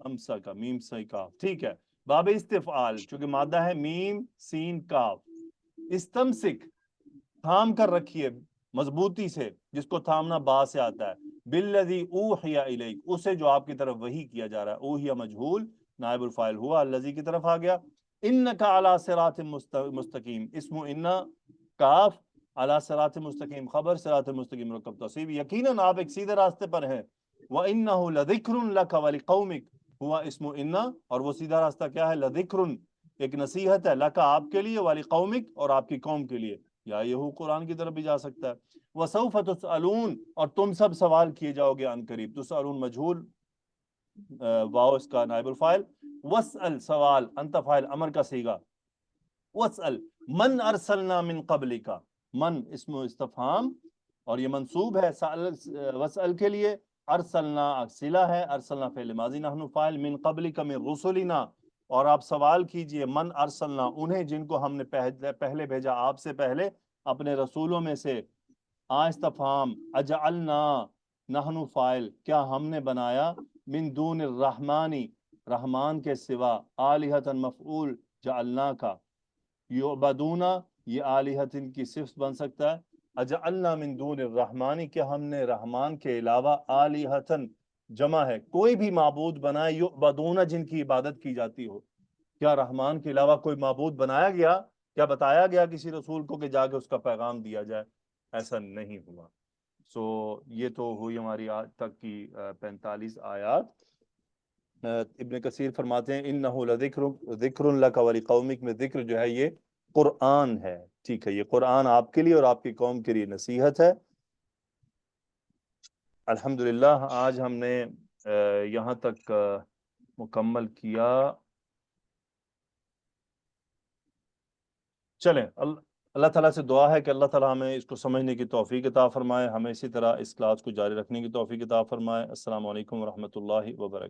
امسا کا میم سی کاف، ٹھیک ہے. باب استفعال چونکہ مادہ ہے میم سین کاف. استمسک تھام کر رکھیے مضبوطی سے، جس کو تھامنا با سے آتا ہے. بالذی اوحی الیک، اسے جو آپ کی طرف وحی کیا جا رہا ہے. اوحی مجہول، نائب الفاعل ہوا، الذی کی طرف آ گیا. انک علی صراط مستقیم، اسم انا کاف، علی صراط مستقیم خبر، صراط مستقیم مرکب توصیف، یقیناً آپ ایک سیدھے راستے پر ہیں. وَإِنَّهُ لَذِكْرٌ لَكَ وَلِقَوْمِكَ، ہوا اسم انا، اور وہ سیدھا راستہ کیا ہے؟ لذکرن، ایک نصیحت ہے، لَكَ آپ کے لیے، وَلِقَوْمِكَ اور آپ کی قوم کے لیے. یا یہ قرآن کی طرف بھی جا سکتا ہے. وَسَوْفَ تُسْأَلُونَ، اور تم سب سوال کیے جاؤ گے عن قریب. تسألون مجہول، واو اس کا نائب الفاعل. وَاسْأَل سوال، انت فاعل امر کا صیغہ. وَاسْأَل من ارسلنا من قبلک، من اسم استفہام اور یہ منصوب ہے وَاسْأَل کے لیے. ارسلنا صلہ ہے، ارسلنا فعل ماضی نحن فاعل، من قبلک من رسلنا، اور آپ سوال کیجئے من ارسلنا انہیں جن کو ہم نے پہلے بھیجا آپ سے پہلے اپنے رسولوں میں سے. استفہام اجعلنا نحن فاعل، کیا ہم نے بنایا، من دون الرحمانی رحمان کے سوا، آلہۃ مفعول جعلنا کا، یعبدونا یہ آلہۃ کی صفت بن سکتا ہے. اجعلنا من دون الرحمانی، کہ ہم نے رحمان کے علاوہ، آلہۃ جمع ہے، کوئی بھی معبود بنائے، یعبدونا جن کی عبادت کی جاتی ہو. کیا رحمان کے علاوہ کوئی معبود بنایا گیا؟ کیا بتایا گیا کسی رسول کو کہ جا کے اس کا پیغام دیا جائے؟ ایسا نہیں ہوا. یہ تو ہوئی ہماری آج تک کی 45 آیات. ابن کثیر فرماتے ہیں انہو لذکر لک ولقومک، میں ذکر جو ہے یہ قرآن ہے. ٹھیک ہے، یہ قرآن آپ کے لیے اور آپ کی قوم کے لیے نصیحت ہے. الحمدللہ آج ہم نے یہاں تک مکمل کیا. چلیں، اللہ تعالیٰ سے دعا ہے کہ اللہ تعالیٰ ہمیں اس کو سمجھنے کی توفیق عطا فرمائے، ہمیں اسی طرح اس کلاس کو جاری رکھنے کی توفیق عطا فرمائے. السلام علیکم ورحمۃ اللہ وبرکاتہ.